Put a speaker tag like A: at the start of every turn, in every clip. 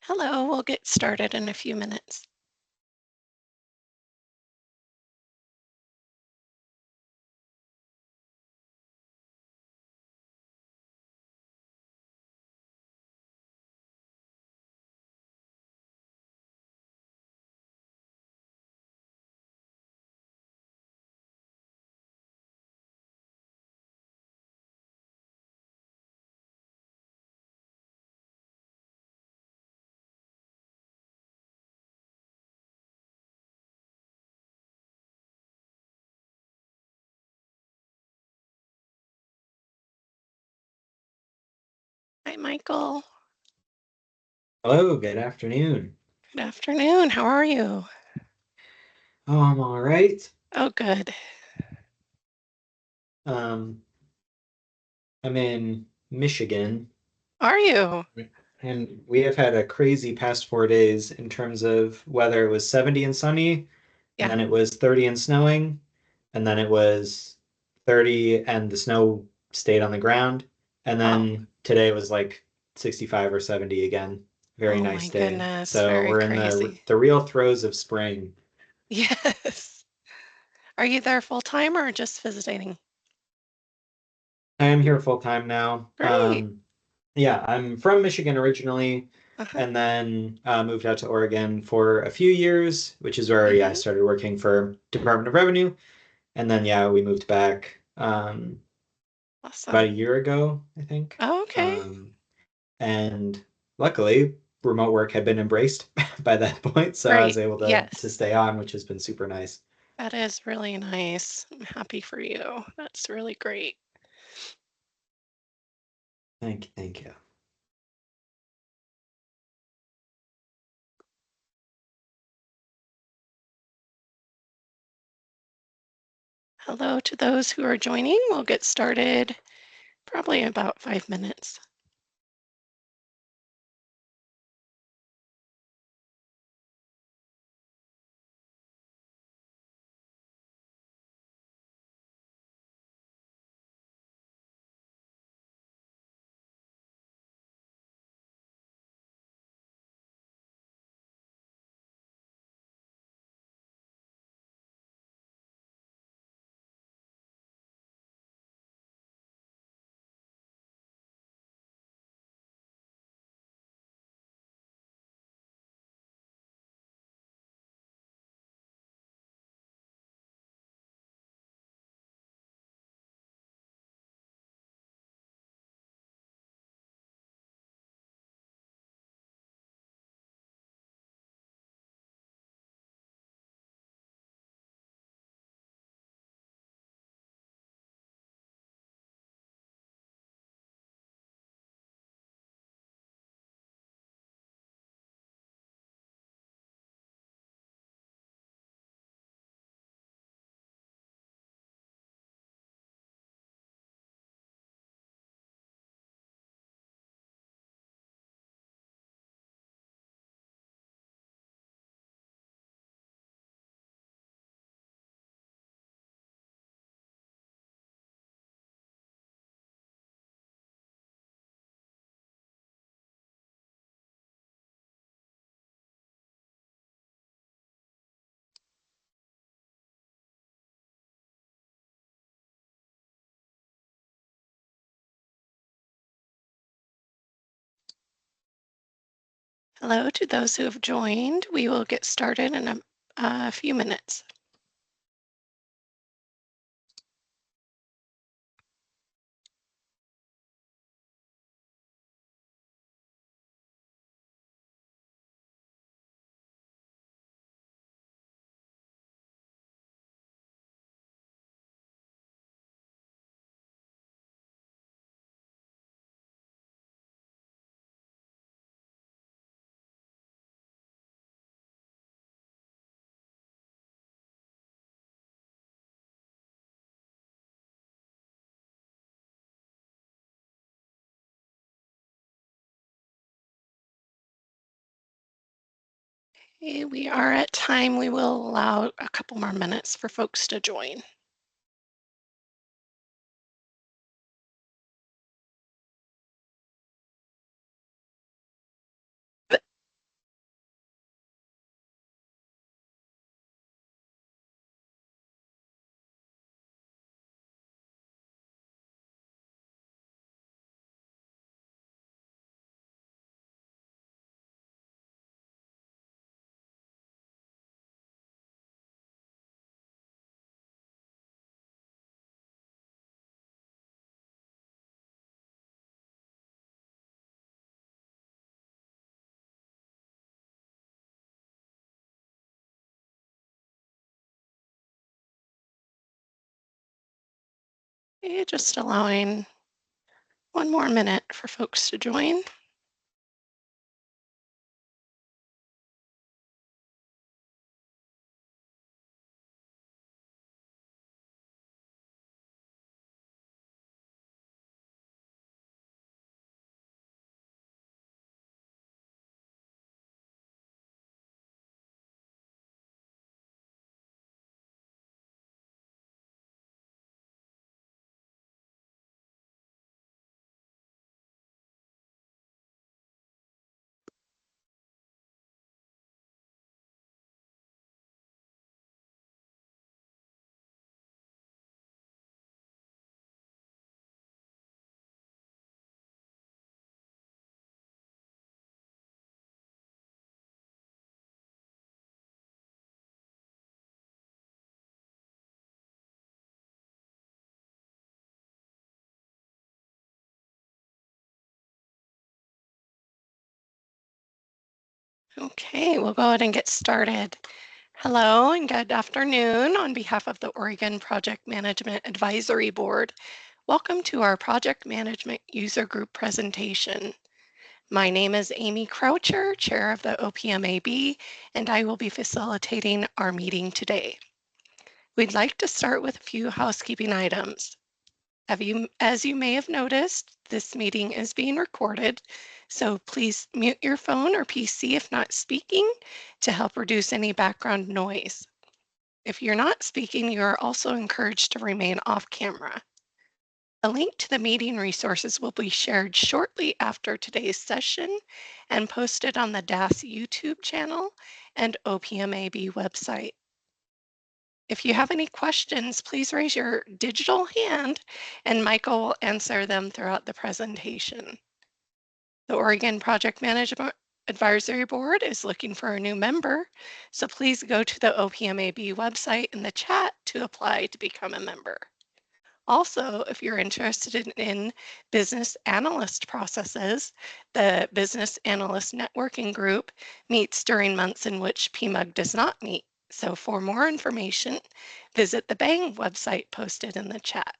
A: Hello, we'll get started in a few minutes. Hi, Michael.
B: Hello, good afternoon.
A: Good afternoon. How are you?
B: Oh, I'm all right.
A: Oh, good.
B: Um, I'm in Michigan,
A: Are you?
B: and we have had a crazy past 4 days in terms of weather. It was 70 and sunny, and
A: Yeah.
B: then it was 30 and snowing, and then it was 30 and the snow stayed on the ground, and
A: Oh,
B: then today was like 65 or 70 again. Very
A: oh
B: nice
A: my
B: day.
A: goodness.
B: So
A: Very
B: we're in the
A: crazy.
B: the real throes of spring.
A: Yes. Are you there full time or just visiting?
B: I am here full time now.
A: Great.
B: Yeah, I'm from Michigan originally,
A: Uh-huh.
B: and then moved out to Oregon for a few years, which is where yeah, I
A: Mm-hmm.
B: started working for Department of Revenue, and then yeah, we moved back about
A: Awesome.
B: a year ago, I think.
A: Oh, okay.
B: And luckily, remote work had been embraced by that point, so I was
A: Great.
B: able to
A: Yes.
B: stay on, which has been super nice.
A: That is really nice. I'm happy for you. That's really great.
B: Thank you.
A: Hello to those who are joining. We'll get started probably in about 5 minutes. Hello to those who have joined. We will get started in a few minutes. Okay, we are at time. We will allow a couple more minutes for folks to join. Okay, just allowing one more minute for folks to join. Okay, we'll go ahead and get started. Hello and good afternoon on behalf of the Oregon Project Management Advisory Board. Welcome to our Project Management User Group presentation. My name is Amy Croucher, Chair of the OPMAB, and I will be facilitating our meeting today. We'd like to start with a few housekeeping items. As you may have noticed, this meeting is being recorded, so please mute your phone or PC if not speaking to help reduce any background noise. If you're not speaking, you are also encouraged to remain off camera. A link to the meeting resources will be shared shortly after today's session and posted on the DAS YouTube channel and OPMAB website. If you have any questions, please raise your digital hand and Michael will answer them throughout the presentation. The Oregon Project Management Advisory Board is looking for a new member, so please go to the OPMAB website in the chat to apply to become a member. Also, if you're interested in business analyst processes, the Business Analyst Networking Group meets during months in which PMUG does not meet. So for more information, visit the BANG website posted in the chat.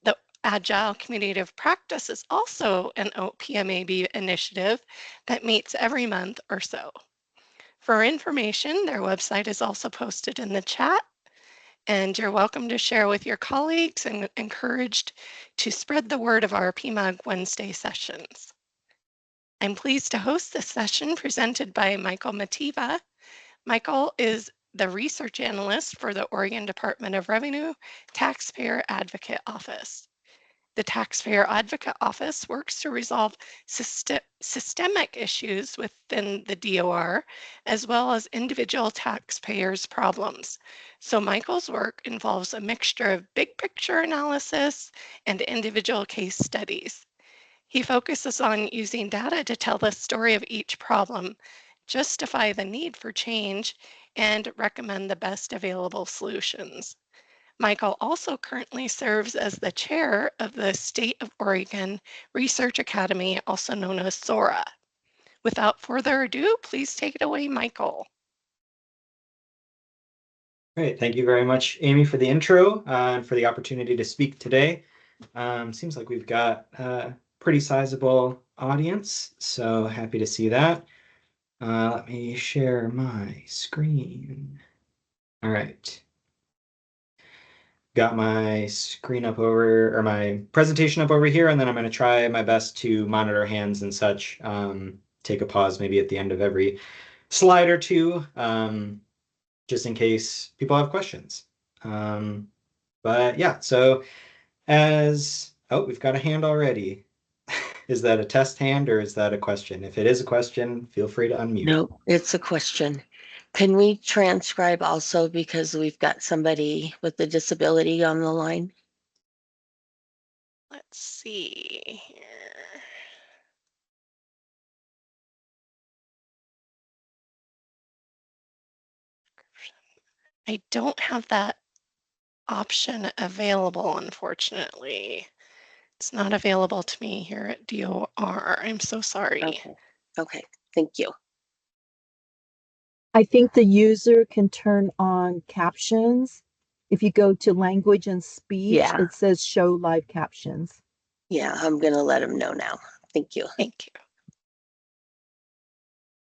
A: The Agile Community of Practice is also an OPMAB initiative that meets every month or so. For information, their website is also posted in the chat, and you're welcome to share with your colleagues and encouraged to spread the word of our PMUG Wednesday sessions. I'm pleased to host this session presented by Michael Mativa. Michael is the research analyst for the Oregon Department of Revenue Taxpayer Advocate Office. The Taxpayer Advocate Office works to resolve systemic issues within the DOR, as well as individual taxpayers' problems. So Michael's work involves a mixture of big picture analysis and individual case studies. He focuses on using data to tell the story of each problem, justify the need for change, and recommend the best available solutions. Michael also currently serves as the chair of the State of Oregon Research Academy, also known as SORA. Without further ado, please take it away, Michael.
B: Great. Thank you very much, Amy, for the intro and for the opportunity to speak today. Seems like we've got a pretty sizable audience, so happy to see that. Let me share my screen. All right. Got my screen up over, or my presentation up over here, and then I'm going to try my best to monitor hands and such. Take a pause maybe at the end of every slide or two, just in case people have questions. But yeah, so we've got a hand already. Is that a test hand or is that a question? If it is a question, feel free to unmute.
C: No, it's a question. Can we transcribe also because we've got somebody with a disability on the line?
A: Let's see here. I don't have that option available, unfortunately. It's not available to me here at DOR. I'm so sorry.
C: Okay, thank you.
D: I think the user can turn on captions if you go to language and speech,
C: Yeah.
D: it says show live captions.
C: Yeah, I'm going to let him know now. Thank you.
A: Thank you.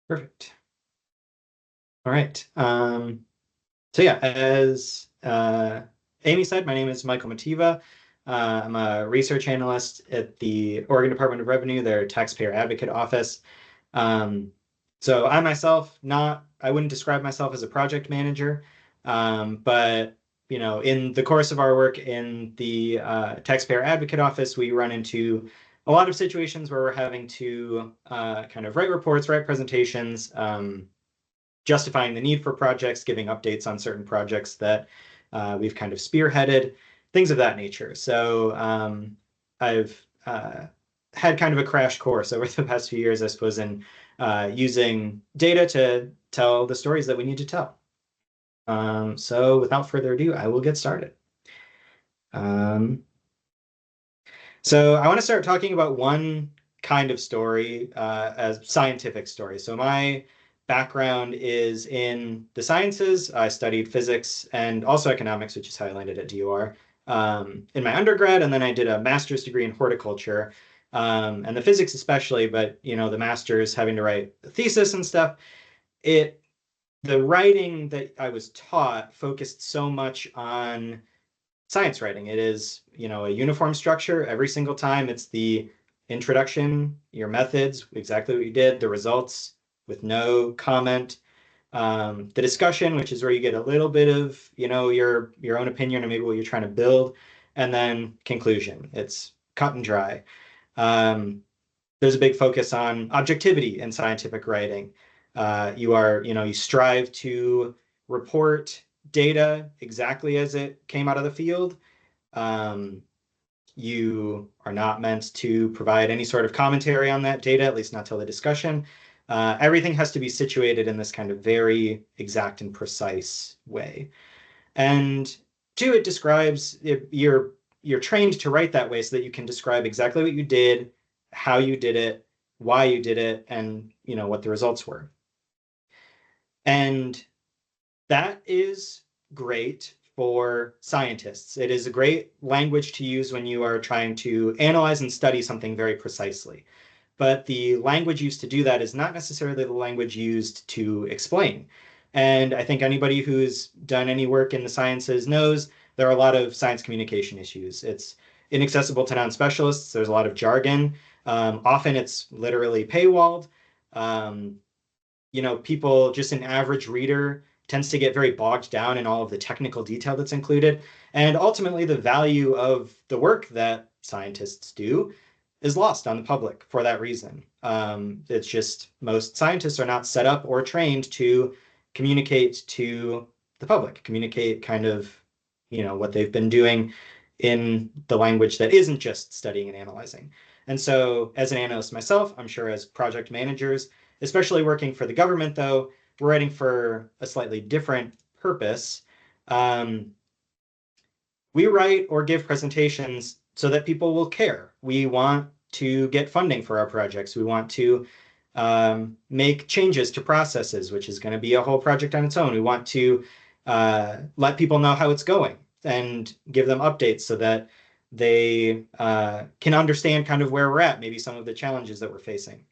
B: Perfect. All right. So yeah, as Amy said, my name is Michael Mativa. I'm a research analyst at the Oregon Department of Revenue, their Taxpayer Advocate Office. So I myself, I wouldn't describe myself as a project manager, but in the course of our work in the Taxpayer Advocate Office, we run into a lot of situations where we're having to kind of write reports, write presentations, justifying the need for projects, giving updates on certain projects that we've kind of spearheaded, things of that nature. So I've had kind of a crash course over the past few years, I suppose, in using data to tell the stories that we need to tell. So without further ado, I will get started. So I want to start talking about one kind of story as scientific story. So my background is in the sciences. I studied physics and also economics, which is how I landed at DOR in my undergrad. And then I did a master's degree in horticulture and the physics especially, but the master's having to write a thesis and stuff. The writing that I was taught focused so much on science writing. It is, a uniform structure every single time. It's the introduction, your methods, exactly what you did, the results with no comment, the discussion, which is where you get a little bit of, your own opinion or maybe what you're trying to build, and then conclusion. It's cut and dry. There's a big focus on objectivity in scientific writing. You strive to report data exactly as it came out of the field. You are not meant to provide any sort of commentary on that data, at least not till the discussion. Everything has to be situated in this kind of very exact and precise way. And two, it describes you're trained to write that way so that you can describe exactly what you did, how you did it, why you did it, and what the results were. And that is great for scientists. It is a great language to use when you are trying to analyze and study something very precisely. But the language used to do that is not necessarily the language used to explain. And I think anybody who's done any work in the sciences knows there are a lot of science communication issues. It's inaccessible to non-specialists. There's a lot of jargon. Often it's literally paywalled. People, just an average reader tends to get very bogged down in all of the technical detail that's included. And ultimately, the value of the work that scientists do is lost on the public for that reason. It's just most scientists are not set up or trained to communicate to the public, communicate kind of, what they've been doing in the language that isn't just studying and analyzing. And so as an analyst myself, I'm sure as project managers, especially working for the government, though, we're writing for a slightly different purpose. We write or give presentations so that people will care. We want to get funding for our projects. We want to make changes to processes, which is going to be a whole project on its own. We want to let people know how it's going and give them updates so that they can understand kind of where we're at, maybe some of the challenges that we're facing.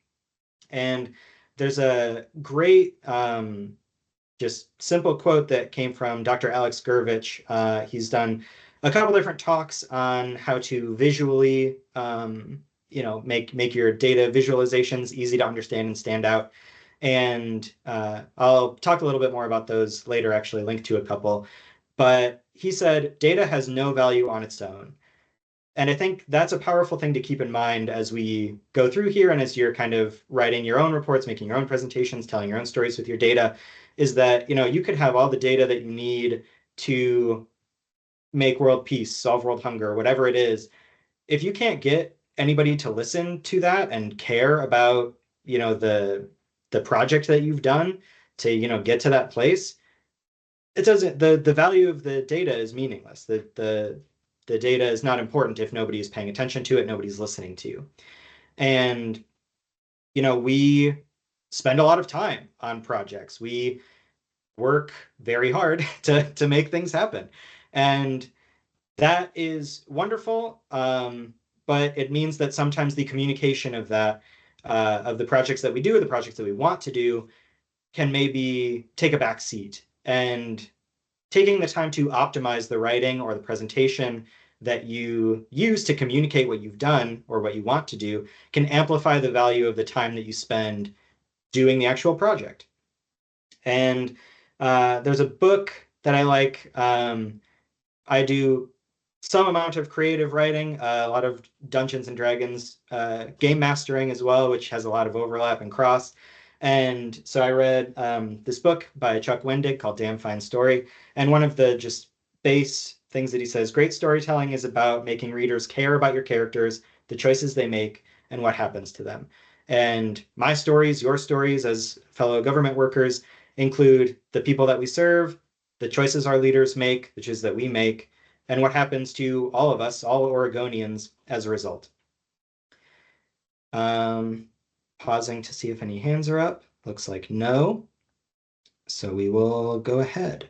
B: And there's a great just simple quote that came from Dr. Alex Gurvich. He's done a couple different talks on how to visually, make your data visualizations easy to understand and stand out. And I'll talk a little bit more about those later, actually link to a couple. But he said, data has no value on its own. And I think that's a powerful thing to keep in mind as we go through here and as you're kind of writing your own reports, making your own presentations, telling your own stories with your data, is that, you could have all the data that you need to make world peace, solve world hunger, whatever it is. If you can't get anybody to listen to that and care about, the project that you've done to, get to that place, it doesn't, the value of the data is meaningless. The data is not important if nobody is paying attention to it, nobody's listening to you. And, we spend a lot of time on projects. We work very hard to make things happen. And that is wonderful, but it means that sometimes the communication of that, of the projects that we do, or the projects that we want to do, can maybe take a back seat. And taking the time to optimize the writing or the presentation that you use to communicate what you've done or what you want to do can amplify the value of the time that you spend doing the actual project. And there's a book that I like. I do some amount of creative writing, a lot of Dungeons and Dragons game mastering as well, which has a lot of overlap and cross. And so I read this book by Chuck Wendig called Damn Fine Story. And one of the just base things that he says, great storytelling is about making readers care about your characters, the choices they make, and what happens to them. And my stories, your stories as fellow government workers include the people that we serve, the choices our leaders make, the choices that we make, and what happens to all of us, all Oregonians, as a result. Pausing to see if any hands are up. Looks like no. So we will go ahead.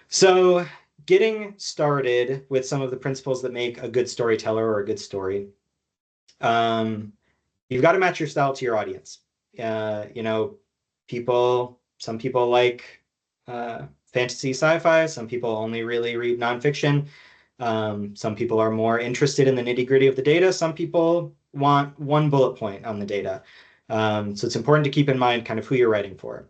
B: So getting started with some of the principles that make a good storyteller or a good story. You've got to match your style to your audience. Some people like fantasy sci-fi. Some people only really read nonfiction. Some people are more interested in the nitty-gritty of the data. Some people want one bullet point on the data. So it's important to keep in mind kind of who you're writing for.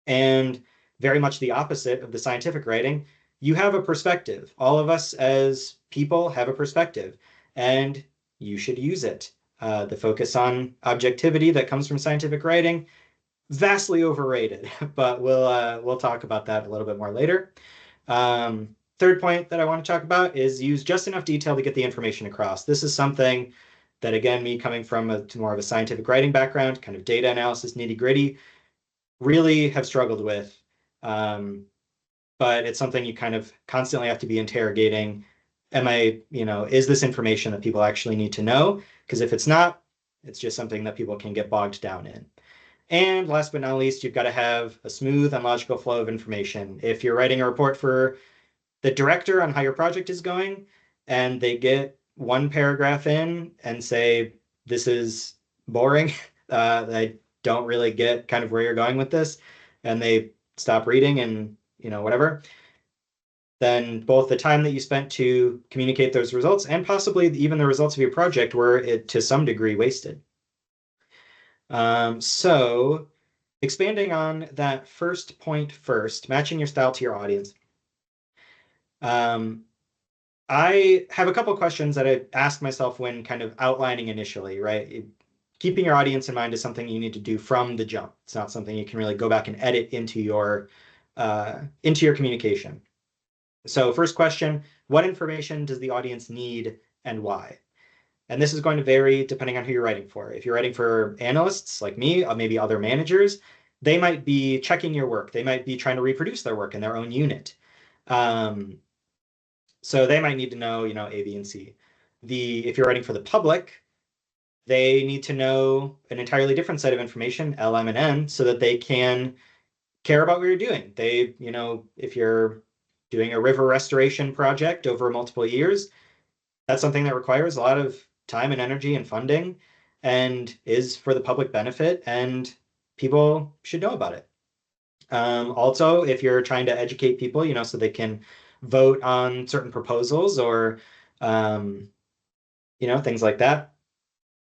B: And very much the opposite of the scientific writing, you have a perspective. All of us as people have a perspective, and you should use it. The focus on objectivity that comes from scientific writing, vastly overrated, but we'll talk about that a little bit more later. Third point that I want to talk about is use just enough detail to get the information across. This is something that, again, me coming from more of a scientific writing background, kind of data analysis, nitty-gritty, really have struggled with. But it's something you kind of constantly have to be interrogating. Is this information that people actually need to know? Because if it's not, it's just something that people can get bogged down in. And last but not least, you've got to have a smooth and logical flow of information. If you're writing a report for the director on how your project is going, and they get one paragraph in and say, this is boring, I don't really get kind of where you're going with this, and they stop reading and whatever, then both the time that you spent to communicate those results and possibly even the results of your project were to some degree wasted. So expanding on that first point first, matching your style to your audience. I have a couple questions that I asked myself when kind of outlining initially, right? Keeping your audience in mind is something you need to do from the jump. It's not something you can really go back and edit into your communication. So first question, what information does the audience need and why? And this is going to vary depending on who you're writing for. If you're writing for analysts like me, or maybe other managers, they might be checking your work. They might be trying to reproduce their work in their own unit. So they might need to know, A, B, and C. If you're writing for the public, they need to know an entirely different set of information, L, M, and N, so that they can care about what you're doing. If you're doing a river restoration project over multiple years, that's something that requires a lot of time and energy and funding and is for the public benefit, and people should know about it. Also, if you're trying to educate people, so they can vote on certain proposals or, things like that,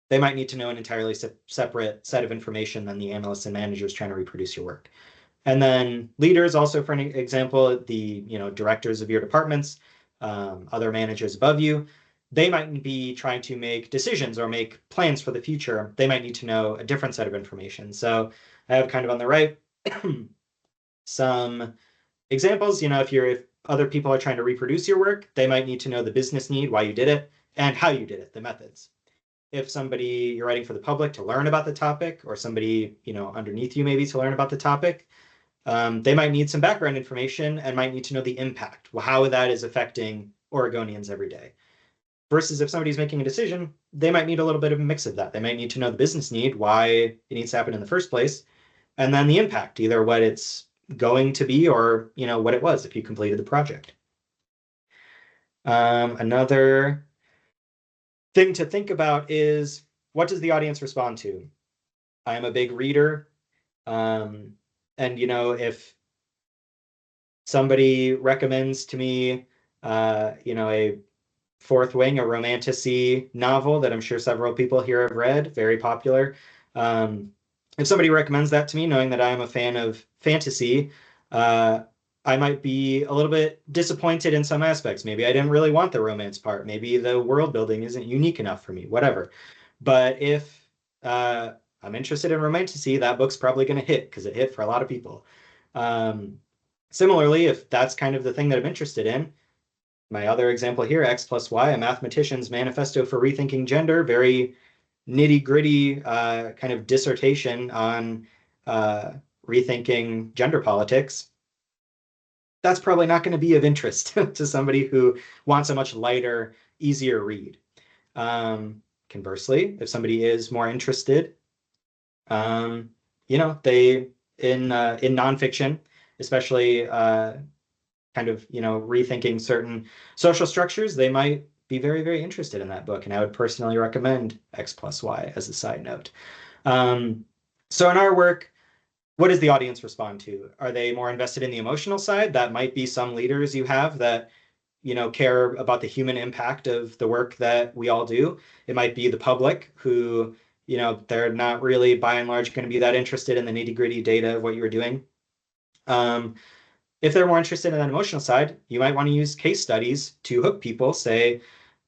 B: they might need to know an entirely separate set of information than the analysts and managers trying to reproduce your work. And then leaders, also for an example, the directors of your departments, other managers above you, they might be trying to make decisions or make plans for the future. They might need to know a different set of information. So I have kind of on the right some examples. If other people are trying to reproduce your work, they might need to know the business need, why you did it, and how you did it, the methods. If you're writing for the public to learn about the topic, or somebody underneath you maybe to learn about the topic, they might need some background information and might need to know the impact, how that is affecting Oregonians every day. Versus if somebody's making a decision, they might need a little bit of a mix of that. They might need to know the business need, why it needs to happen in the first place, and then the impact, either what it's going to be or what it was if you completed the project. Another thing to think about is, what does the audience respond to? I'm a big reader. And if somebody recommends to me, a Fourth Wing, a romantasy novel that I'm sure several people here have read, very popular. If somebody recommends that to me, knowing that I'm a fan of fantasy, I might be a little bit disappointed in some aspects. Maybe I didn't really want the romance part. Maybe the world building isn't unique enough for me, whatever. But if I'm interested in romantasy, that book's probably going to hit because it hit for a lot of people. Similarly, if that's kind of the thing that I'm interested in, my other example here, X plus Y, a mathematician's manifesto for rethinking gender, very nitty gritty kind of dissertation on rethinking gender politics. That's probably not going to be of interest to somebody who wants a much lighter, easier read. Conversely, if somebody is more interested, they in nonfiction, especially kind of rethinking certain social structures, they might be very, very interested in that book. And I would personally recommend X plus Y as a side note. So in our work, what does the audience respond to? Are they more invested in the emotional side? That might be some leaders you have that care about the human impact of the work that we all do. It might be the public who, they're not really by and large going to be that interested in the nitty gritty data of what you were doing. If they're more interested in that emotional side, you might want to use case studies to hook people, say,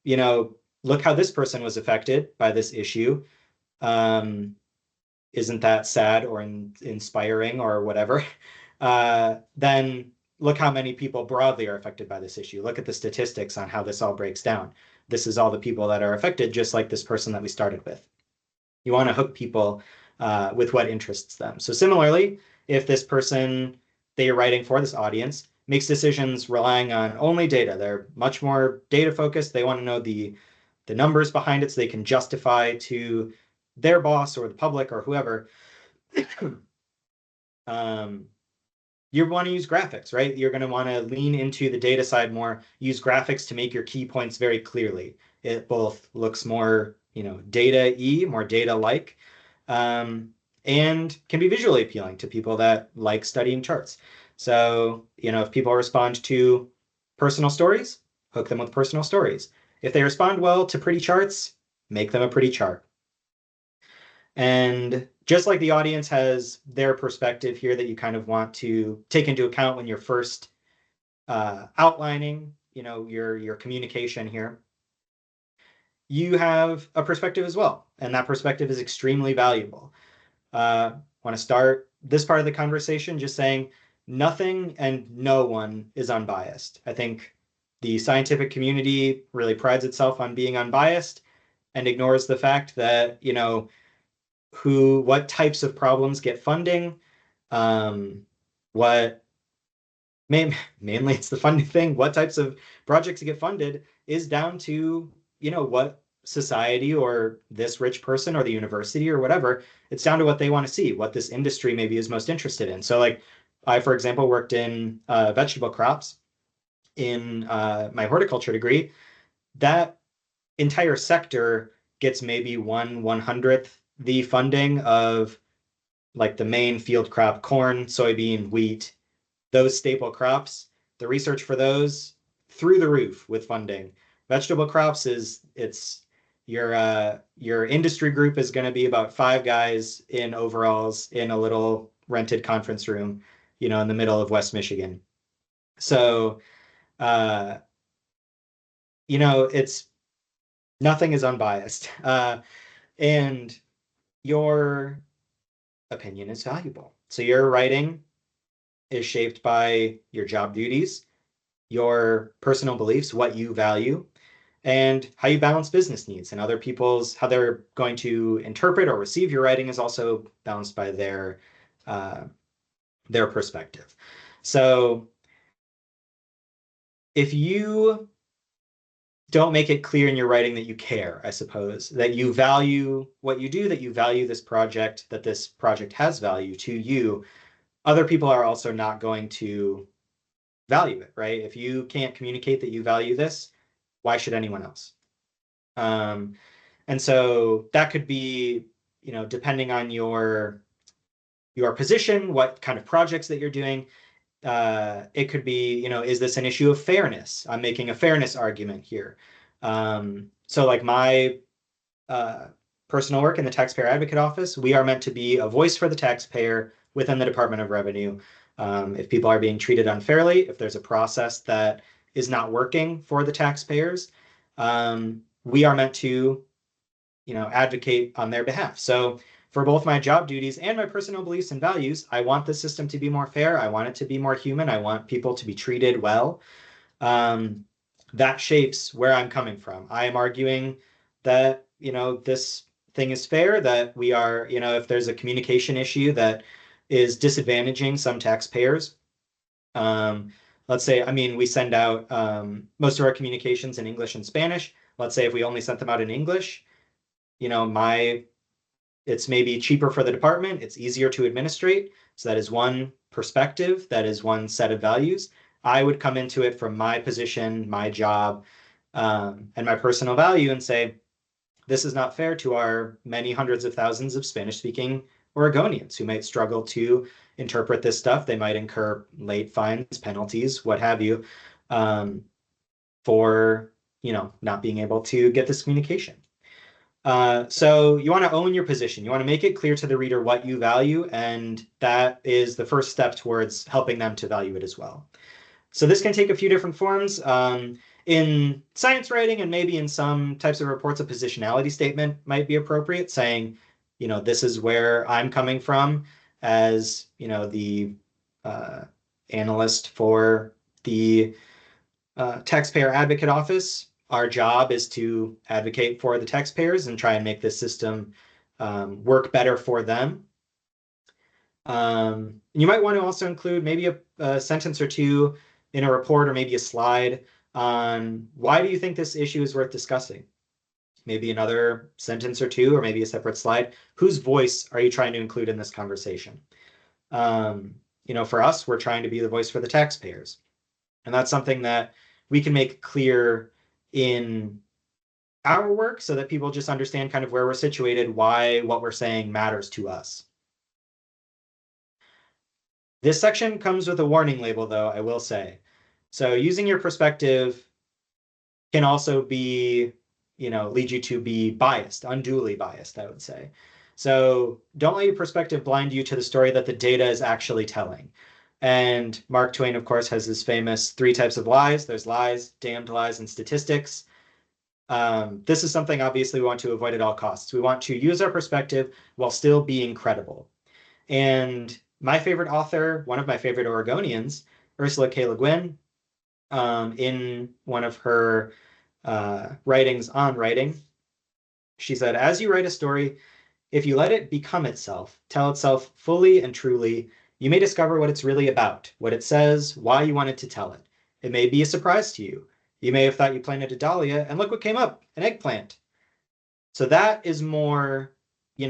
B: look how this person was affected by this issue. Isn't that sad or inspiring or whatever? Then look how many people broadly are affected by this issue. Look at the statistics on how this all breaks down. This is all the people that are affected, just like this person that we started with. You want to hook people with what interests them. So similarly, if this person that you're writing for, this audience, makes decisions relying on only data, they're much more data focused. They want to know the numbers behind it so they can justify to their boss or the public or whoever. You want to use graphics, right? You're going to want to lean into the data side more, use graphics to make your key points very clearly. It both looks more, data-y, more data-like, and can be visually appealing to people that like studying charts. So, if people respond to personal stories, hook them with personal stories. If they respond well to pretty charts, make them a pretty chart. And just like the audience has their perspective here that you kind of want to take into account when you're first outlining, your communication here, you have a perspective as well. And that perspective is extremely valuable. Want to start this part of the conversation just saying nothing and no one is unbiased. I think the scientific community really prides itself on being unbiased and ignores the fact that, what types of problems get funding, what mainly it's the funding thing, what types of projects get funded is down to, what society or this rich person or the university or whatever, it's down to what they want to see, what this industry maybe is most interested in. So like I, for example, worked in vegetable crops in my horticulture degree. That entire sector gets maybe 1/100th the funding of like the main field crop, corn, soybean, wheat, those staple crops. The research for those through the roof with funding. Vegetable crops it's your industry group is going to be about 5 guys in overalls in a little rented conference room, in the middle of West Michigan. So, it's nothing is unbiased, and your opinion is valuable. So your writing is shaped by your job duties, your personal beliefs, what you value, and how you balance business needs, and other people's, how they're going to interpret or receive your writing is also balanced by their perspective. So if you don't make it clear in your writing that you care, I suppose, that you value what you do, that you value this project, that this project has value to you, other people are also not going to value it, right? If you can't communicate that you value this, Why should anyone else? And so that could be, depending on your position, what kind of projects that you're doing. It could be, is this an issue of fairness? I'm making a fairness argument here. So like my personal work in the Taxpayer Advocate Office, we are meant to be a voice for the taxpayer within the Department of Revenue. If people are being treated unfairly, if there's a process that is not working for the taxpayers, we are meant to, advocate on their behalf. So for both my job duties and my personal beliefs and values, I want the system to be more fair. I want it to be more human. I want people to be treated well. That shapes where I'm coming from. I am arguing that, this thing is fair, that we are, if there's a communication issue that is disadvantaging some taxpayers. Let's say, we send out most of our communications in English and Spanish. Let's say if we only sent them out in English, it's maybe cheaper for the department. It's easier to administrate. So that is one perspective. That is one set of values. I would come into it from my position, my job, and my personal value and say, this is not fair to our many hundreds of thousands of Spanish-speaking Oregonians who might struggle to interpret this stuff. They might incur late fines, penalties, what have you, for, not being able to get this communication. So you want to own your position. You want to make it clear to the reader what you value, and that is the first step towards helping them to value it as well. So this can take a few different forms. In science writing and maybe in some types of reports, a positionality statement might be appropriate, saying, this is where I'm coming from as, the analyst for the Taxpayer Advocate Office. Our job is to advocate for the taxpayers and try and make this system work better for them. You might want to also include maybe a sentence or two in a report, or maybe a slide on why do you think this issue is worth discussing? Maybe another sentence or two, or maybe a separate slide. Whose voice are you trying to include in this conversation? For us, we're trying to be the voice for the taxpayers. And that's something that we can make clear in our work so that people just understand kind of where we're situated, why what we're saying matters to us. This section comes with a warning label, though, I will say. So using your perspective can also be, lead you to be biased, unduly biased, I would say. So don't let your perspective blind you to the story that the data is actually telling. And Mark Twain, of course, has his famous 3 types of lies. There's lies, damned lies, and statistics. This is something obviously we want to avoid at all costs. We want to use our perspective while still being credible. And my favorite author, one of my favorite Oregonians, Ursula K. Le Guin, in one of her writings on writing, she said, as you write a story, if you let it become itself, tell itself fully and truly, you may discover what it's really about, what it says, why you wanted to tell it. It may be a surprise to you. You may have thought you planted a dahlia, and look what came up, an eggplant. So that is more, you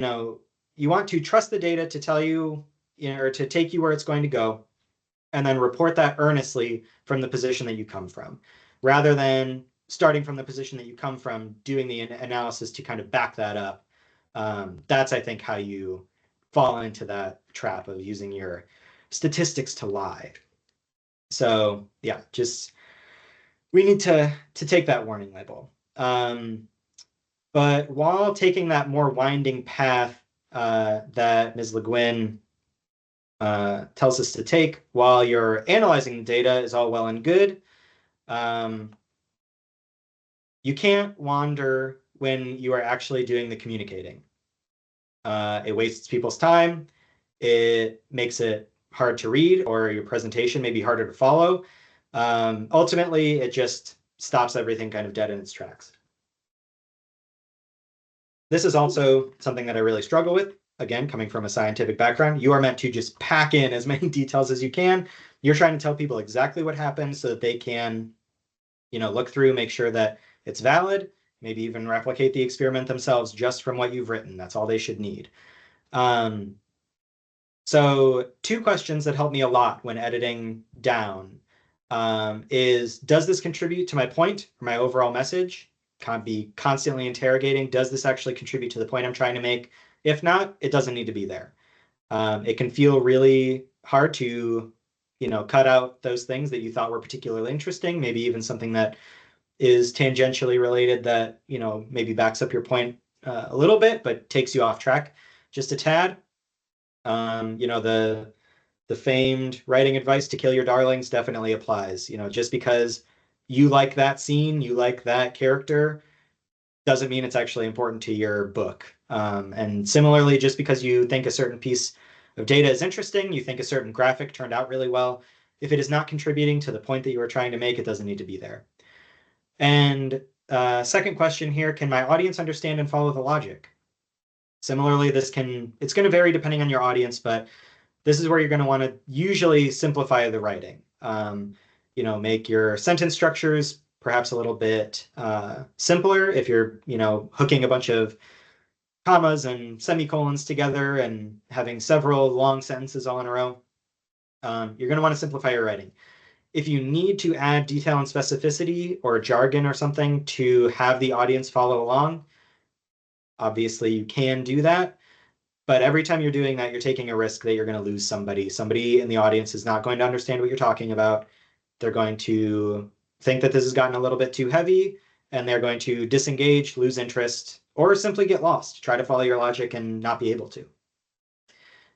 B: want to trust the data to tell you, or to take you where it's going to go, and then report that earnestly from the position that you come from, rather than starting from the position that you come from, doing the analysis to kind of back that up. That's, I think, how you fall into that trap of using your statistics to lie. So yeah, we need to take that warning label. But while taking that more winding path that Ms. Le Guin tells us to take, while you're analyzing the data is all well and good, you can't wander when you are actually doing the communicating. It wastes people's time. It makes it hard to read, or your presentation may be harder to follow. Ultimately, it just stops everything kind of dead in its tracks. This is also something that I really struggle with. Again, coming from a scientific background, you are meant to just pack in as many details as you can. You're trying to tell people exactly what happened so that they can, look through, make sure that it's valid, maybe even replicate the experiment themselves just from what you've written. That's all they should need. So 2 questions that help me a lot when editing down is, does this contribute to my point or my overall message? Can't be constantly interrogating, does this actually contribute to the point I'm trying to make? If not, it doesn't need to be there. It can feel really hard to, cut out those things that you thought were particularly interesting, maybe even something that is tangentially related that, maybe backs up your point a little bit, but takes you off track just a tad. The famed writing advice to kill your darlings definitely applies. Just because you like that scene, you like that character, doesn't mean it's actually important to your book. And similarly, just because you think a certain piece of data is interesting, you think a certain graphic turned out really well, if it is not contributing to the point that you were trying to make, it doesn't need to be there. And second question here, can my audience understand and follow the logic? Similarly, it's going to vary depending on your audience, but this is where you're going to want to usually simplify the writing. Make your sentence structures perhaps a little bit simpler if you're, hooking a bunch of commas and semicolons together and having several long sentences all in a row. You're going to want to simplify your writing. If you need to add detail and specificity or jargon or something to have the audience follow along, obviously you can do that. But every time you're doing that, you're taking a risk that you're going to lose somebody. Somebody in the audience is not going to understand what you're talking about. They're going to think that this has gotten a little bit too heavy, and they're going to disengage, lose interest, or simply get lost, try to follow your logic and not be able to.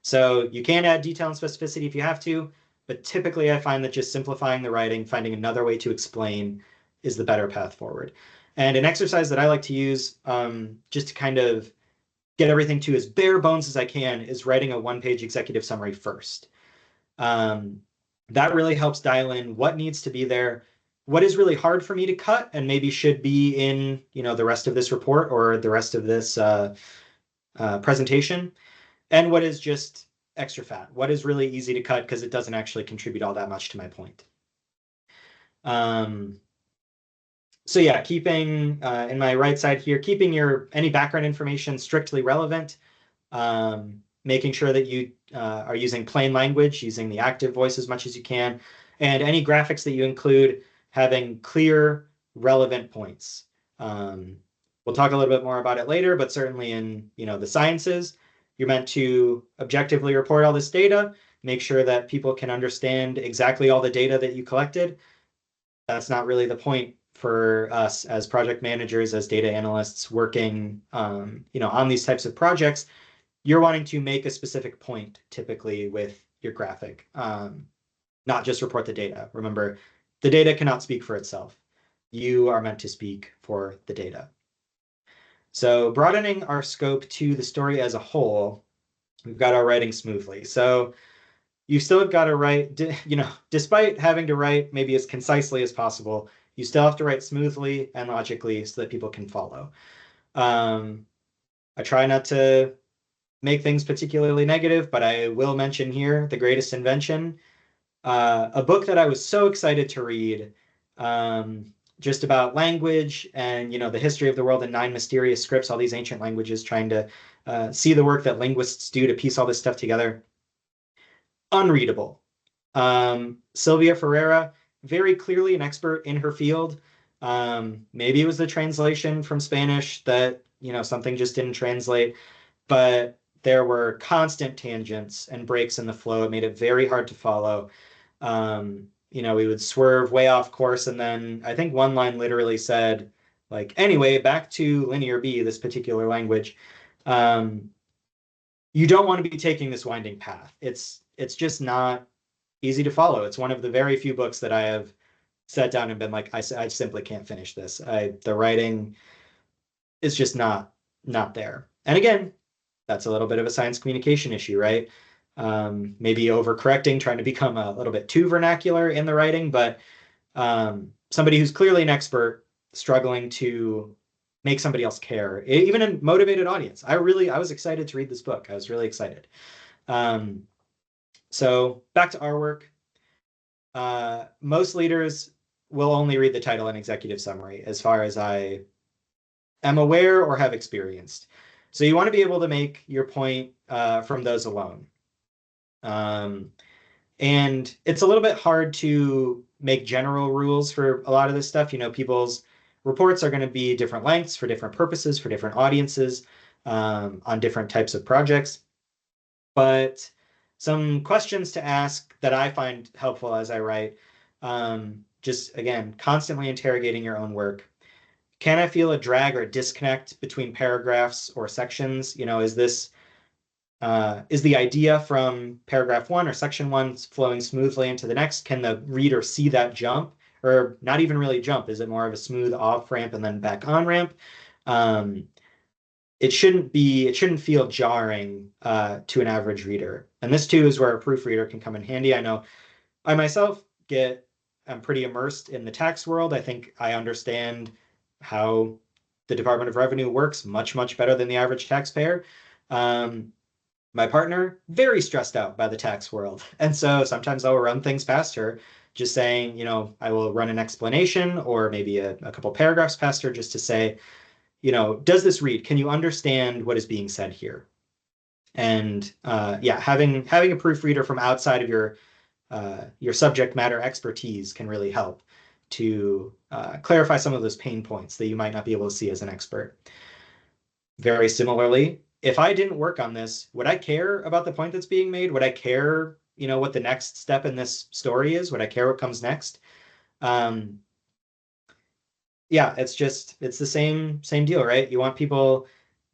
B: So you can add detail and specificity if you have to, but typically I find that just simplifying the writing, finding another way to explain is the better path forward. And an exercise that I like to use just to kind of get everything to as bare bones as I can is writing a one-page executive summary first. That really helps dial in what needs to be there, what is really hard for me to cut and maybe should be in, the rest of this report or the rest of this presentation, and what is just extra fat, what is really easy to cut because it doesn't actually contribute all that much to my point. So yeah, keeping in my right side here, keeping any background information strictly relevant, making sure that you are using plain language, using the active voice as much as you can, and any graphics that you include having clear, relevant points. We'll talk a little bit more about it later, but certainly in the sciences, you're meant to objectively report all this data, make sure that people can understand exactly all the data that you collected. That's not really the point for us as project managers, as data analysts working on these types of projects. You're wanting to make a specific point typically with your graphic, not just report the data. Remember, the data cannot speak for itself. You are meant to speak for the data. So broadening our scope to the story as a whole, we've got our writing smoothly. So you still have got to write, despite having to write maybe as concisely as possible, you still have to write smoothly and logically so that people can follow. I try not to make things particularly negative, but I will mention here The Greatest Invention, a book that I was so excited to read, just about language and the history of the world in 9 mysterious scripts, all these ancient languages, trying to see the work that linguists do to piece all this stuff together. Unreadable. Sylvia Ferreira, very clearly an expert in her field. Maybe it was the translation from Spanish that something just didn't translate, but there were constant tangents and breaks in the flow. It made it very hard to follow. We would swerve way off course, and then I think one line literally said, like, anyway, back to linear B, this particular language. You don't want to be taking this winding path. It's just not easy to follow. It's one of the very few books that I have sat down and been like, I simply can't finish this. The writing is just not there. And again, that's a little bit of a science communication issue, right? Maybe overcorrecting, trying to become a little bit too vernacular in the writing, but somebody who's clearly an expert struggling to make somebody else care, even a motivated audience. I was excited to read this book. I was really excited. So back to our work. Most leaders will only read the title and executive summary as far as I am aware or have experienced. So you want to be able to make your point from those alone. And it's a little bit hard to make general rules for a lot of this stuff. People's reports are going to be different lengths for different purposes, for different audiences, on different types of projects. But some questions to ask that I find helpful as I write, just again, constantly interrogating your own work. Can I feel a drag or a disconnect between paragraphs or sections? Is the idea from paragraph 1 or section 1 flowing smoothly into the next? Can the reader see that jump, or not even really jump? Is it more of a smooth off ramp and then back on ramp? It shouldn't feel jarring to an average reader. And this too is where a proofreader can come in handy. I know I myself I'm pretty immersed in the tax world. I think I understand how the Department of Revenue works much, much better than the average taxpayer. My partner, very stressed out by the tax world. And so sometimes I'll run things past her, just saying, I will run an explanation or maybe a couple paragraphs past her just to say, does this read? Can you understand what is being said here? And having a proofreader from outside of your subject matter expertise can really help to clarify some of those pain points that you might not be able to see as an expert. Very similarly, if I didn't work on this, would I care about the point that's being made? Would I care, what the next step in this story is? Would I care what comes next? It's the same deal, right? You want people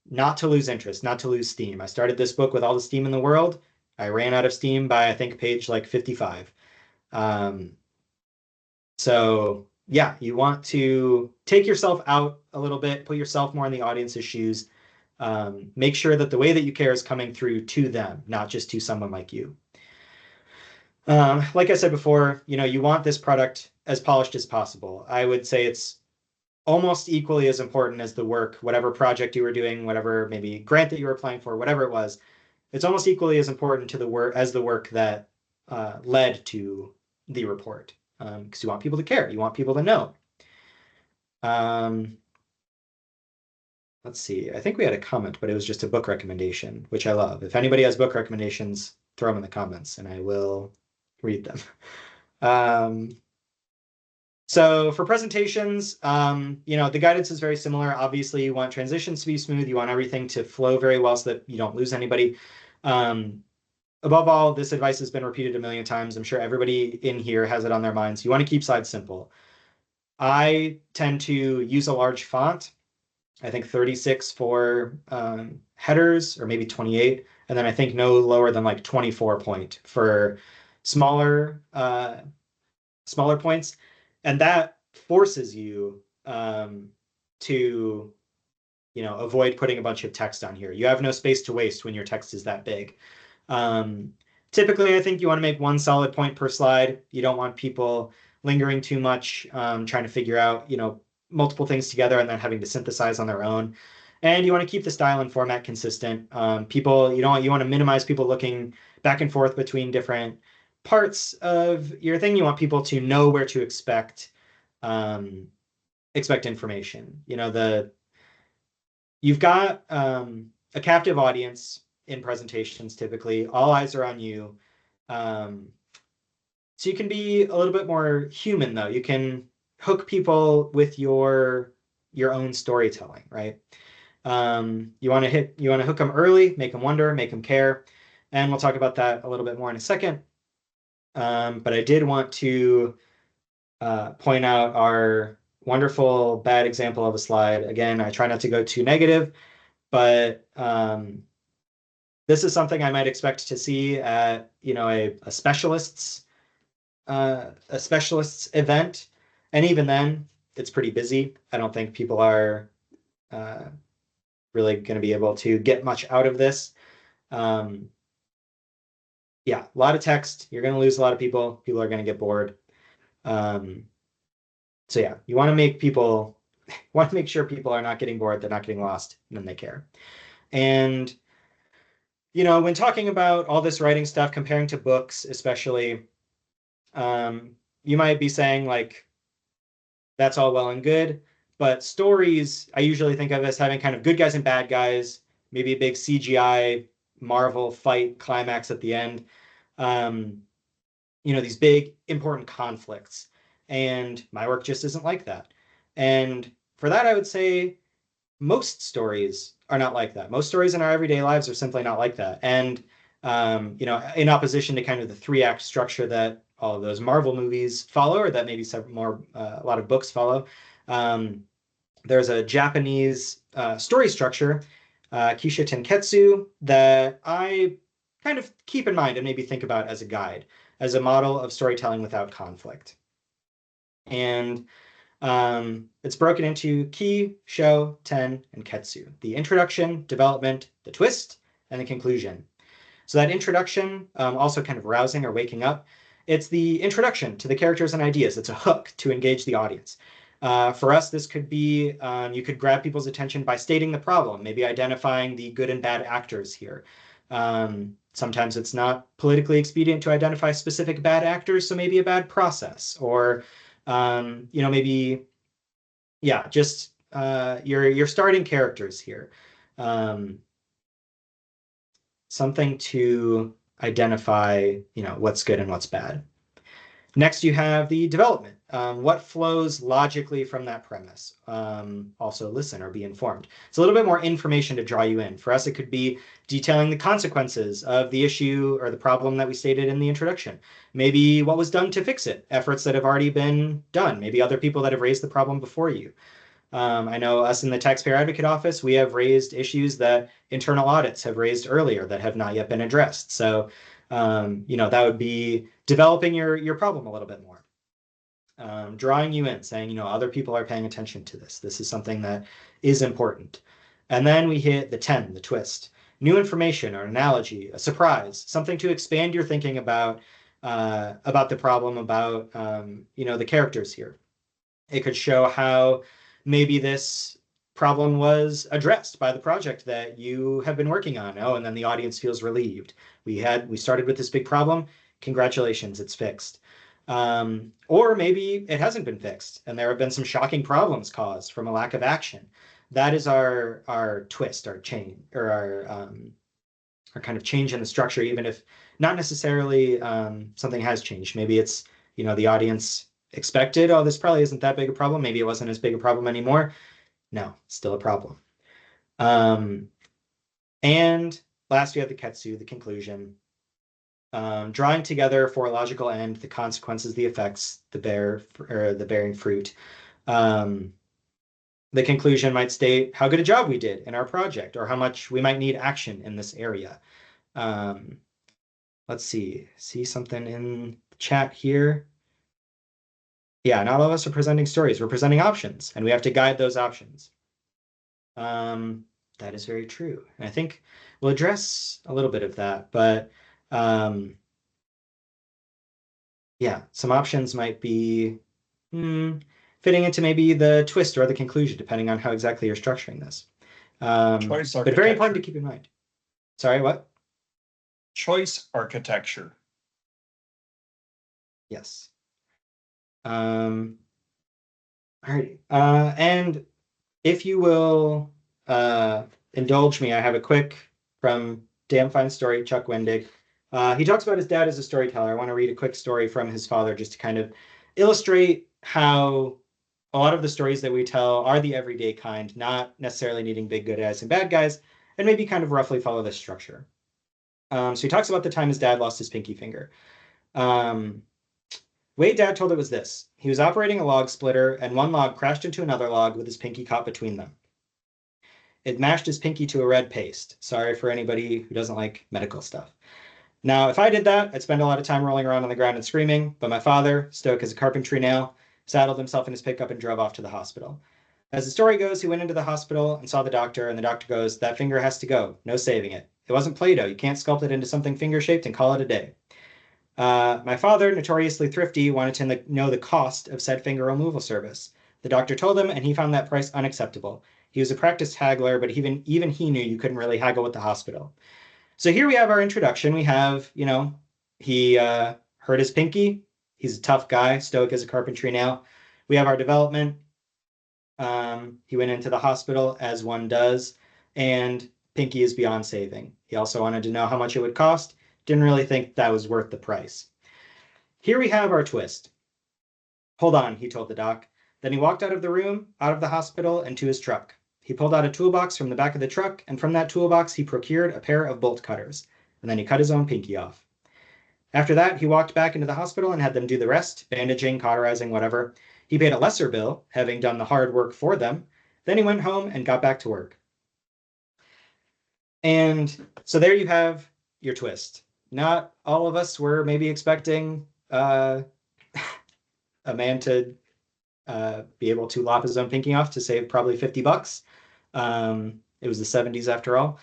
B: not to lose interest, not to lose steam. I started this book with all the steam in the world. I ran out of steam by, I think, page like 55. So yeah, you want to take yourself out a little bit, put yourself more in the audience's shoes. Make sure that the way that you care is coming through to them, not just to someone like you. Like I said before, you want this product as polished as possible. I would say it's almost equally as important as the work, whatever project you were doing, whatever maybe grant that you were applying for, whatever it was. It's almost equally as important to the work as the work that led to the report, because you want people to care. You want people to know. Let's see. I think we had a comment, but it was just a book recommendation, which I love. If anybody has book recommendations, throw them in the comments and I will read them. So for presentations, the guidance is very similar. Obviously, you want transitions to be smooth. You want everything to flow very well so that you don't lose anybody. Above all, this advice has been repeated a million times. I'm sure everybody in here has it on their minds. You want to keep slides simple. I tend to use a large font. I think 36 for headers, or maybe 28. And then I think no lower than like 24 point for smaller points. And that forces you to avoid putting a bunch of text on here. You have no space to waste when your text is that big. Typically, I think you want to make one solid point per slide. You don't want people lingering too much, trying to figure out, multiple things together and then having to synthesize on their own. And you want to keep the style and format consistent. You want to minimize people looking back and forth between different parts of your thing. You want people to know where to expect information. You've got a captive audience in presentations. Typically, all eyes are on you. So you can be a little bit more human, though. You can hook people with your own storytelling, right? You want to hook them early, make them wonder, make them care, and we'll talk about that a little bit more in a second. But I did want to point out our wonderful bad example of a slide. Again, I try not to go too negative, but this is something I might expect to see at a specialist's event. And even then, it's pretty busy. I don't think people are really going to be able to get much out of this. Yeah, a lot of text. You're going to lose a lot of people. People are going to get bored. So yeah, you want to make sure people are not getting bored, they're not getting lost, and then they care. And when talking about all this writing stuff, comparing to books, especially, you might be saying like, that's all well and good, but stories I usually think of as having kind of good guys and bad guys, maybe a big CGI Marvel fight climax at the end. These big important conflicts. And my work just isn't like that. And for that, I would say most stories are not like that. Most stories in our everyday lives are simply not like that. And in opposition to kind of the 3-act structure that all of those Marvel movies follow, or that maybe some more a lot of books follow, there's a Japanese story structure, Kisho Tenketsu, that I kind of keep in mind and maybe think about as a guide, as a model of storytelling without conflict. And it's broken into Ki, Sho, Ten, and Ketsu. The introduction, development, the twist, and the conclusion. So that introduction, also kind of rousing or waking up, it's the introduction to the characters and ideas. It's a hook to engage the audience. For us, this could be, you could grab people's attention by stating the problem, maybe identifying the good and bad actors here. Sometimes it's not politically expedient to identify specific bad actors, so maybe a bad process, or maybe, yeah, just your starting characters here. Something to identify, what's good and what's bad. Next, you have the development. What flows logically from that premise? Also listen or be informed. It's a little bit more information to draw you in. For us, it could be detailing the consequences of the issue or the problem that we stated in the introduction. Maybe what was done to fix it, efforts that have already been done, maybe other people that have raised the problem before you. I know us in the Taxpayer Advocate Office, we have raised issues that internal audits have raised earlier that have not yet been addressed. So, that would be developing your problem a little bit more. Drawing you in, saying, other people are paying attention to this. This is something that is important. And then we hit the 10, the twist. New information or analogy, a surprise, something to expand your thinking about the problem, about, the characters here. It could show how maybe this problem was addressed by the project that you have been working on. Oh, and then the audience feels relieved. We started with this big problem. Congratulations, it's fixed. Or maybe it hasn't been fixed and there have been some shocking problems caused from a lack of action. That is our twist, our change, or our kind of change in the structure, even if not necessarily something has changed. Maybe it's, the audience expected, oh, this probably isn't that big a problem. Maybe it wasn't as big a problem anymore. No, still a problem. And last, we have the Ketsu, the conclusion. Drawing together for a logical end, the consequences, the effects, the bearing fruit. The conclusion might state how good a job we did in our project, or how much we might need action in this area. Let's see something in the chat here. Yeah, not all of us are presenting stories. We're presenting options, and we have to guide those options. That is very true. And I think we'll address a little bit of that, but yeah, some options might be fitting into maybe the twist or the conclusion, depending on how exactly you're structuring this.
E: Choice
B: but very important to
E: architecture.
B: keep in mind. Sorry, what?
E: Choice architecture.
B: Yes. All right. And if you will indulge me, I have a quick from Damn Fine Story, Chuck Wendig. He talks about his dad as a storyteller. I want to read a quick story from his father just to kind of illustrate how a lot of the stories that we tell are the everyday kind, not necessarily needing big good guys and bad guys, and maybe kind of roughly follow this structure. So he talks about the time his dad lost his pinky finger. Way Dad told it was this. He was operating a log splitter, and one log crashed into another log with his pinky caught between them. It mashed his pinky to a red paste. Sorry for anybody who doesn't like medical stuff. Now, if I did that, I'd spend a lot of time rolling around on the ground and screaming, but my father, stoic as a carpentry nail, saddled himself in his pickup and drove off to the hospital. As the story goes, he went into the hospital and saw the doctor, and the doctor goes, "That finger has to go. No saving it. It wasn't Play-Doh. You can't sculpt it into something finger-shaped and call it a day." My father, notoriously thrifty, wanted to know the cost of said finger removal service. The doctor told him, and he found that price unacceptable. He was a practiced haggler, but even he knew you couldn't really haggle with the hospital. So here we have our introduction. We have, he hurt his pinky. He's a tough guy, stoic as a carpentry nail. We have our development. He went into the hospital, as one does, and pinky is beyond saving. He also wanted to know how much it would cost. Didn't really think that was worth the price. Here we have our twist. "Hold on," he told the doc. Then he walked out of the room, out of the hospital, and to his truck. He pulled out a toolbox from the back of the truck, and from that toolbox he procured a pair of bolt cutters, and then he cut his own pinky off. After that, he walked back into the hospital and had them do the rest, bandaging, cauterizing, whatever. He paid a lesser bill, having done the hard work for them. Then he went home and got back to work. And so there you have your twist. Not all of us were maybe expecting a man to be able to lop his own pinky off to save probably $50. It was the 70s after all.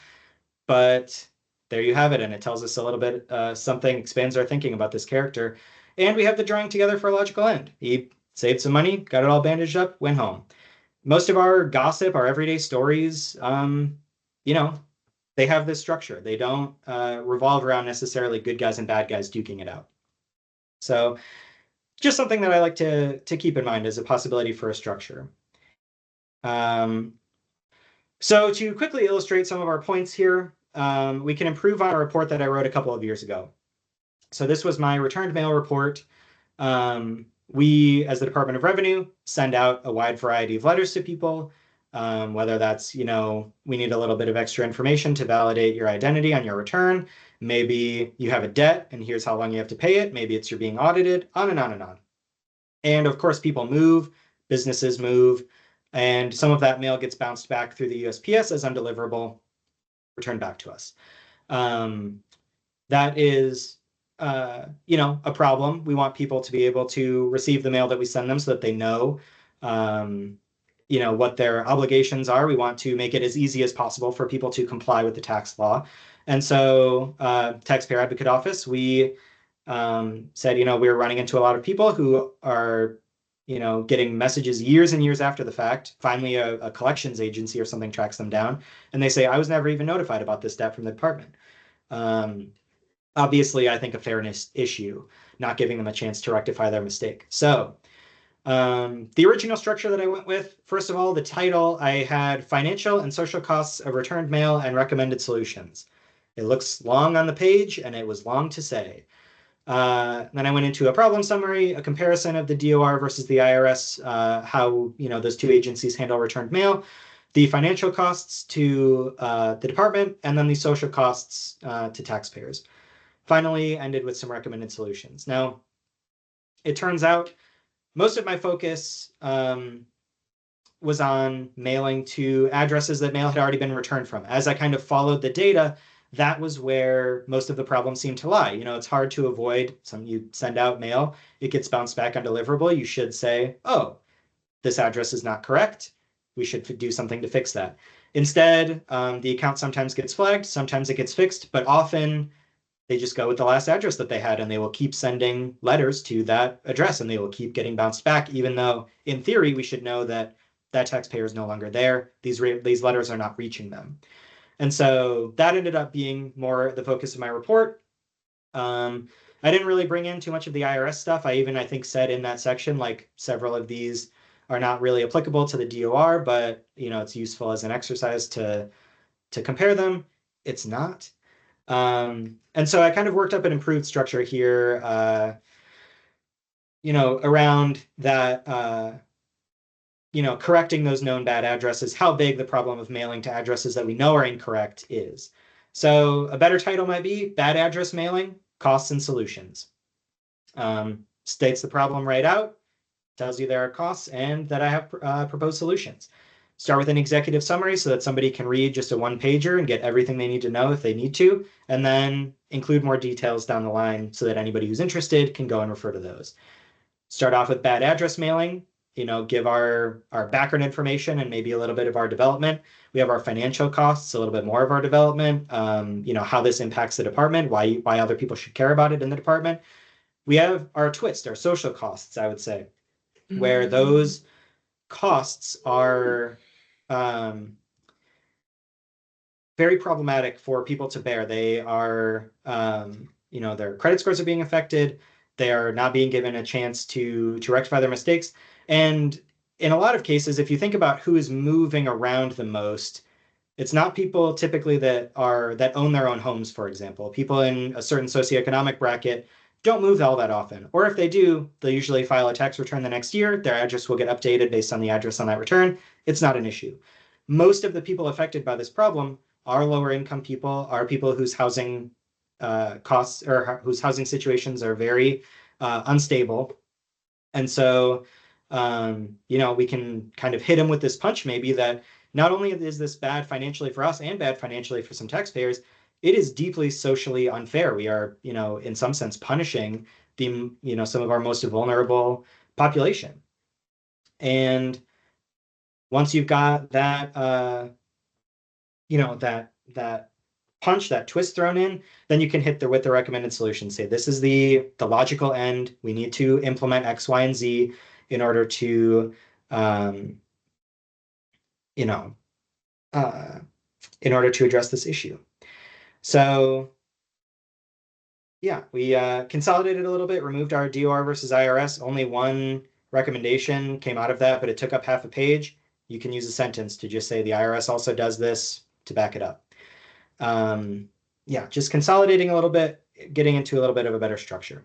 B: But there you have it, and it tells us a little bit, something expands our thinking about this character. And we have the drawing together for a logical end. He saved some money, got it all bandaged up, went home. Most of our gossip, our everyday stories, they have this structure. They don't revolve around necessarily good guys and bad guys duking it out. So just something that I like to keep in mind as a possibility for a structure. So to quickly illustrate some of our points here, we can improve on a report that I wrote a couple of years ago. So this was my returned mail report. We, as the Department of Revenue, send out a wide variety of letters to people, whether that's, we need a little bit of extra information to validate your identity on your return. Maybe you have a debt and here's how long you have to pay it. Maybe it's you're being audited, on and on and on. And of course, people move, businesses move, and some of that mail gets bounced back through the USPS as undeliverable, returned back to us. That is, a problem. We want people to be able to receive the mail that we send them so that they know, what their obligations are. We want to make it as easy as possible for people to comply with the tax law. And so Taxpayer Advocate Office, we said, we're running into a lot of people who are, getting messages years and years after the fact. Finally, a collections agency or something tracks them down, and they say, I was never even notified about this debt from the department. Obviously, I think a fairness issue, not giving them a chance to rectify their mistake. So the original structure that I went with, first of all, the title, I had Financial and Social Costs of Returned Mail and Recommended Solutions. It looks long on the page, and it was long to say. Then I went into a problem summary, a comparison of the DOR versus the IRS, how those two agencies handle returned mail, the financial costs to the department, and then the social costs to taxpayers. Finally, ended with some recommended solutions. Now, it turns out most of my focus was on mailing to addresses that mail had already been returned from. As I kind of followed the data, that was where most of the problems seem to lie. It's hard to avoid you send out mail, it gets bounced back undeliverable. You should say, oh, this address is not correct. We should do something to fix that. Instead, the account sometimes gets flagged, sometimes it gets fixed, but often they just go with the last address that they had and they will keep sending letters to that address and they will keep getting bounced back, even though in theory, we should know that that taxpayer is no longer there. These letters are not reaching them. And so that ended up being more the focus of my report. I didn't really bring in too much of the IRS stuff. I think, said in that section, like several of these are not really applicable to the DOR, but it's useful as an exercise to compare them. It's not. And so I kind of worked up an improved structure here, around that, correcting those known bad addresses, how big the problem of mailing to addresses that we know are incorrect is. So a better title might be Bad Address Mailing, Costs and Solutions. States the problem right out, tells you there are costs, and that I have proposed solutions. Start with an executive summary so that somebody can read just a one-pager and get everything they need to know if they need to, and then include more details down the line so that anybody who's interested can go and refer to those. Start off with bad address mailing, give our background information and maybe a little bit of our development. We have our financial costs, a little bit more of our development, how this impacts the department, why other people should care about it in the department. We have our twist, our social costs, I would say, where those costs are very problematic for people to bear. They are, their credit scores are being affected. They are not being given a chance to rectify their mistakes. And in a lot of cases, if you think about who is moving around the most, it's not people typically that own their own homes, for example. People in a certain socioeconomic bracket, don't move all that often. Or if they do, they'll usually file a tax return the next year. Their address will get updated based on the address on that return. It's not an issue. Most of the people affected by this problem are lower income people, are people whose housing costs or whose housing situations are very unstable. And so, we can kind of hit them with this punch maybe that not only is this bad financially for us and bad financially for some taxpayers, it is deeply socially unfair. We are, in some sense, punishing the, some of our most vulnerable population. And once you've got that, that punch, that twist thrown in, then you can hit with the recommended solution. Say, this is the logical end. We need to implement X, Y, and Z in order to, in order to address this issue. So yeah, we consolidated a little bit, removed our DOR versus IRS. Only one recommendation came out of that, but it took up half a page. You can use a sentence to just say the IRS also does this to back it up. Yeah, just consolidating a little bit, getting into a little bit of a better structure.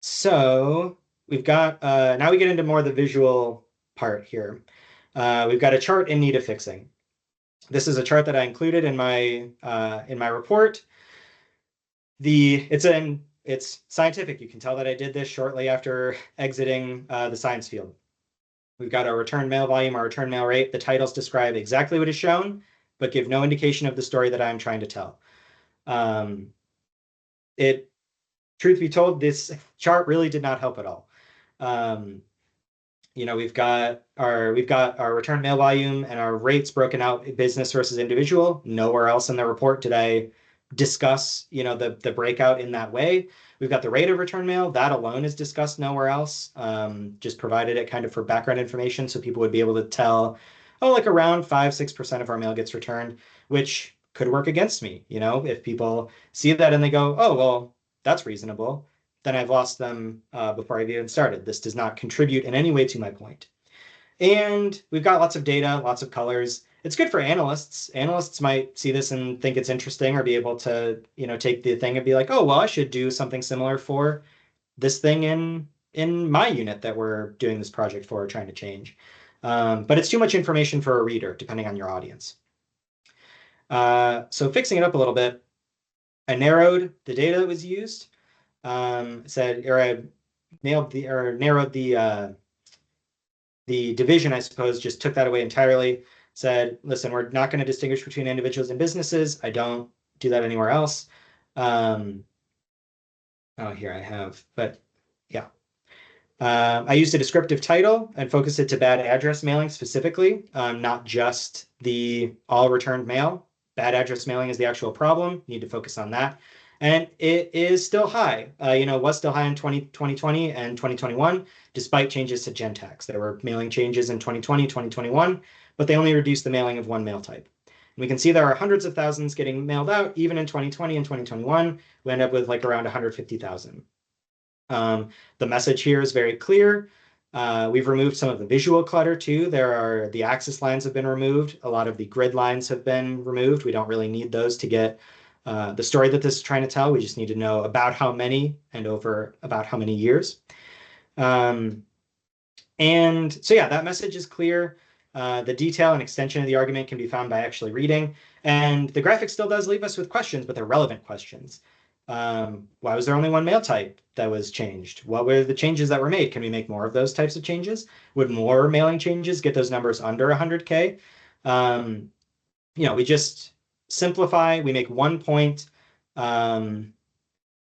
B: So we've got, now we get into more of the visual part here. We've got a chart in need of fixing. This is a chart that I included in my report. It's scientific. You can tell that I did this shortly after exiting the science field. We've got our return mail volume, our return mail rate. The titles describe exactly what is shown, but give no indication of the story that I'm trying to tell. Truth be told, this chart really did not help at all. We've got our return mail volume and our rates broken out business versus individual. Nowhere else in the report did I discuss, the breakout in that way. We've got the rate of return mail. That alone is discussed nowhere else. Just provided it kind of for background information so people would be able to tell, like around 5-6% of our mail gets returned, which could work against me. If people see that and they go, oh, well, that's reasonable, then I've lost them before I've even started. This does not contribute in any way to my point. And we've got lots of data, lots of colors. It's good for analysts. Analysts might see this and think it's interesting or be able to, take the thing and be like, oh, well, I should do something similar for this thing in my unit that we're doing this project for or trying to change. But it's too much information for a reader, depending on your audience. So fixing it up a little bit, I narrowed the data that was used. I narrowed the division, I suppose, just took that away entirely. Said, listen, we're not going to distinguish between individuals and businesses. I don't do that anywhere else. Here I have, but yeah. I used a descriptive title and focused it to bad address mailing specifically, not just the all returned mail. Bad address mailing is the actual problem. You need to focus on that. And it is still high, was still high in 2020 and 2021, despite changes to gen tax. There were mailing changes in 2020, 2021, but they only reduced the mailing of one mail type. And we can see there are hundreds of thousands getting mailed out, even in 2020 and 2021. We end up with like around 150,000. The message here is very clear. We've removed some of the visual clutter too. The axis lines have been removed. A lot of the grid lines have been removed. We don't really need those to get the story that this is trying to tell. We just need to know about how many and over about how many years. And so yeah, that message is clear. The detail and extension of the argument can be found by actually reading. And the graphic still does leave us with questions, but they're relevant questions. Why was there only one mail type that was changed? What were the changes that were made? Can we make more of those types of changes? Would more mailing changes get those numbers under 100K? We just simplify, we make one point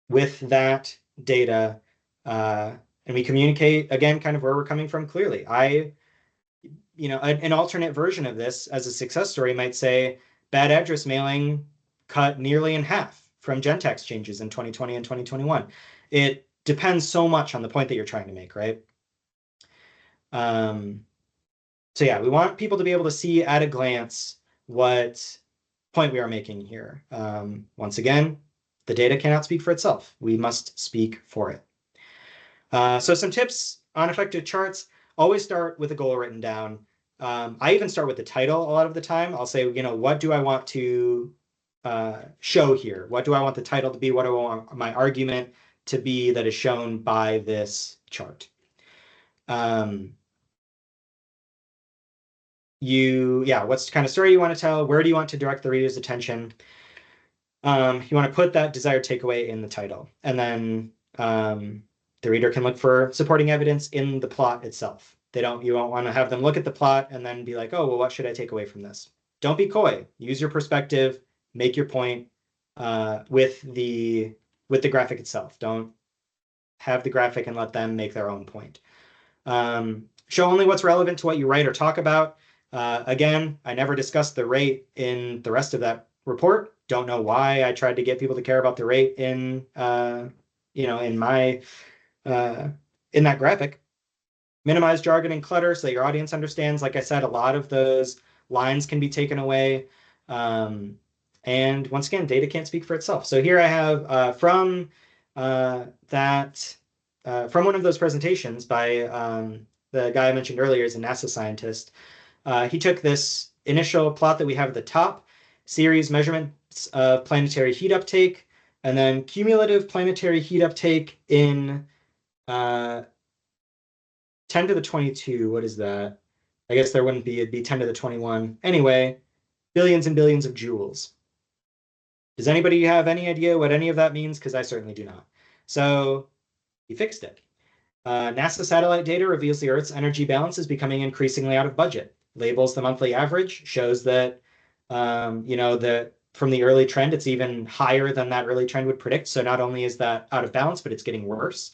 B: with that data, and we communicate, again, kind of where we're coming from clearly. An alternate version of this as a success story might say, bad address mailing cut nearly in half from gen tax changes in 2020 and 2021. It depends so much on the point that you're trying to make, right? So yeah, we want people to be able to see at a glance what point we are making here. Once again, the data cannot speak for itself. We must speak for it. So some tips on effective charts: always start with a goal written down. I even start with the title a lot of the time. I'll say, what do I want to show here? What do I want the title to be? What do I want my argument to be that is shown by this chart? What's the kind of story you want to tell? Where do you want to direct the reader's attention? You want to put that desired takeaway in the title, and then the reader can look for supporting evidence in the plot itself. You won't want to have them look at the plot and then be like, oh, well, what should I take away from this? Don't be coy. Use your perspective, make your point with the graphic itself. Don't have the graphic and let them make their own point. Show only what's relevant to what you write or talk about. Again, I never discussed the rate in the rest of that report. Don't know why I tried to get people to care about the rate in that graphic. Minimize jargon and clutter so that your audience understands. Like I said, a lot of those lines can be taken away. And once again, data can't speak for itself. So here I have from one of those presentations by the guy I mentioned earlier is a NASA scientist. He took this initial plot that we have at the top, series measurements of planetary heat uptake, and then cumulative planetary heat uptake in 10 to the 22. What is that? I guess there wouldn't be, it'd be 10 to the 21. Anyway, billions and billions of joules. Does anybody have any idea what any of that means? Because I certainly do not. So he fixed it. NASA satellite data reveals the Earth's energy balance is becoming increasingly out of budget. Labels the monthly average, shows that, that from the early trend, it's even higher than that early trend would predict. So not only is that out of balance, but it's getting worse.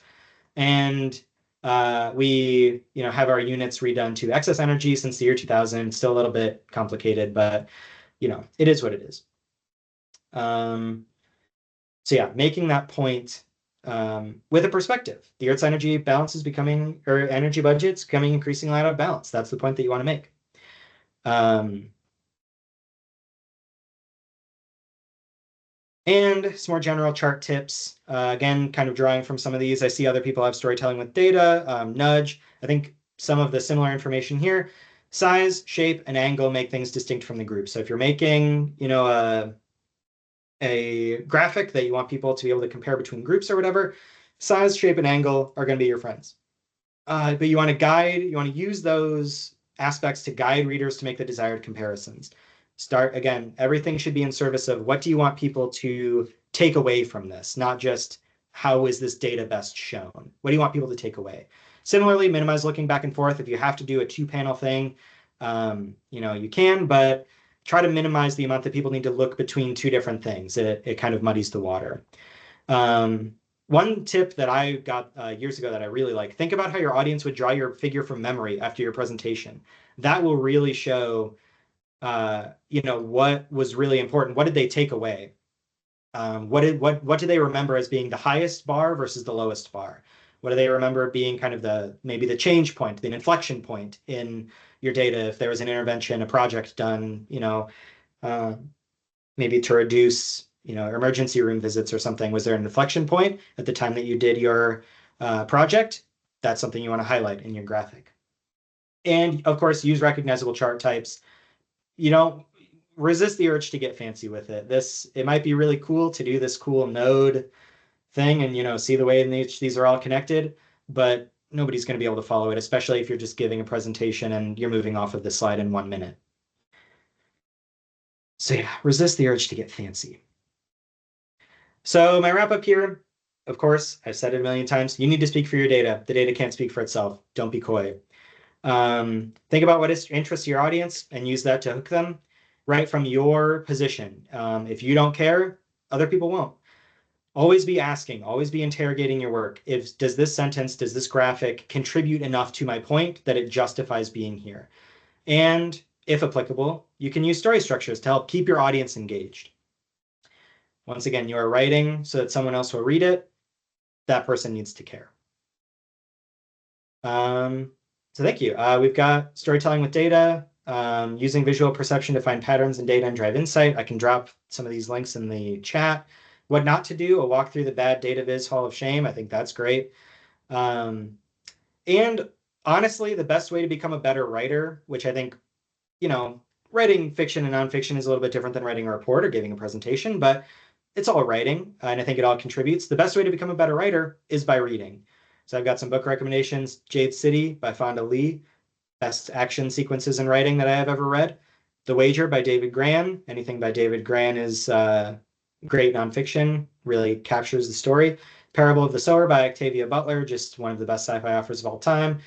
B: And we have our units redone to excess energy since the year 2000. Still a little bit complicated, but it is what it is. So yeah, making that point with a perspective. The Earth's energy balance is becoming, or energy budget's becoming increasingly out of balance. That's the point that you want to make. And some more general chart tips. Again, kind of drawing from some of these. I see other people have storytelling with data, nudge. I think some of the similar information here. Size, shape, and angle make things distinct from the group. So if you're making, a graphic that you want people to be able to compare between groups or whatever, size, shape, and angle are going to be your friends. But you want to use those aspects to guide readers to make the desired comparisons. Again, everything should be in service of what do you want people to take away from this, not just how is this data best shown? What do you want people to take away? Similarly, minimize looking back and forth. If you have to do a 2-panel thing, you can, but try to minimize the amount that people need to look between 2 different things. It kind of muddies the water. One tip that I got years ago that I really like, think about how your audience would draw your figure from memory after your presentation. That will really show, what was really important. What did they take away? What do they remember as being the highest bar versus the lowest bar? What do they remember being kind of maybe the change point, the inflection point in your data? If there was an intervention, a project done, maybe to reduce, emergency room visits or something, was there an inflection point at the time that you did your project? That's something you want to highlight in your graphic. And of course, use recognizable chart types. Resist the urge to get fancy with it. It might be really cool to do this cool node thing and see the way in which these are all connected, but nobody's going to be able to follow it, especially if you're just giving a presentation and you're moving off of the slide in 1 minute. So yeah, resist the urge to get fancy. So my wrap up here, of course, I've said it a million times, you need to speak for your data. The data can't speak for itself. Don't be coy. Think about what interests your audience and use that to hook them right from your position. If you don't care, other people won't. Always be asking, always be interrogating your work. Does this sentence, does this graphic contribute enough to my point that it justifies being here? And if applicable, you can use story structures to help keep your audience engaged. Once again, you are writing so that someone else will read it. That person needs to care. So thank you. We've got storytelling with data, using visual perception to find patterns in data and drive insight. I can drop some of these links in the chat. What not to do, a walk through the bad data viz hall of shame. I think that's great. And honestly, the best way to become a better writer, which I think, writing fiction and nonfiction is a little bit different than writing a report or giving a presentation, but it's all writing, and I think it all contributes. The best way to become a better writer is by reading. So I've got some book recommendations. Jade City by Fonda Lee, best action sequences in writing that I have ever read. The Wager by David Grann. Anything by David Grann is great nonfiction, really captures the story. Parable of the Sower by Octavia Butler, just one of the best sci-fi authors of all time.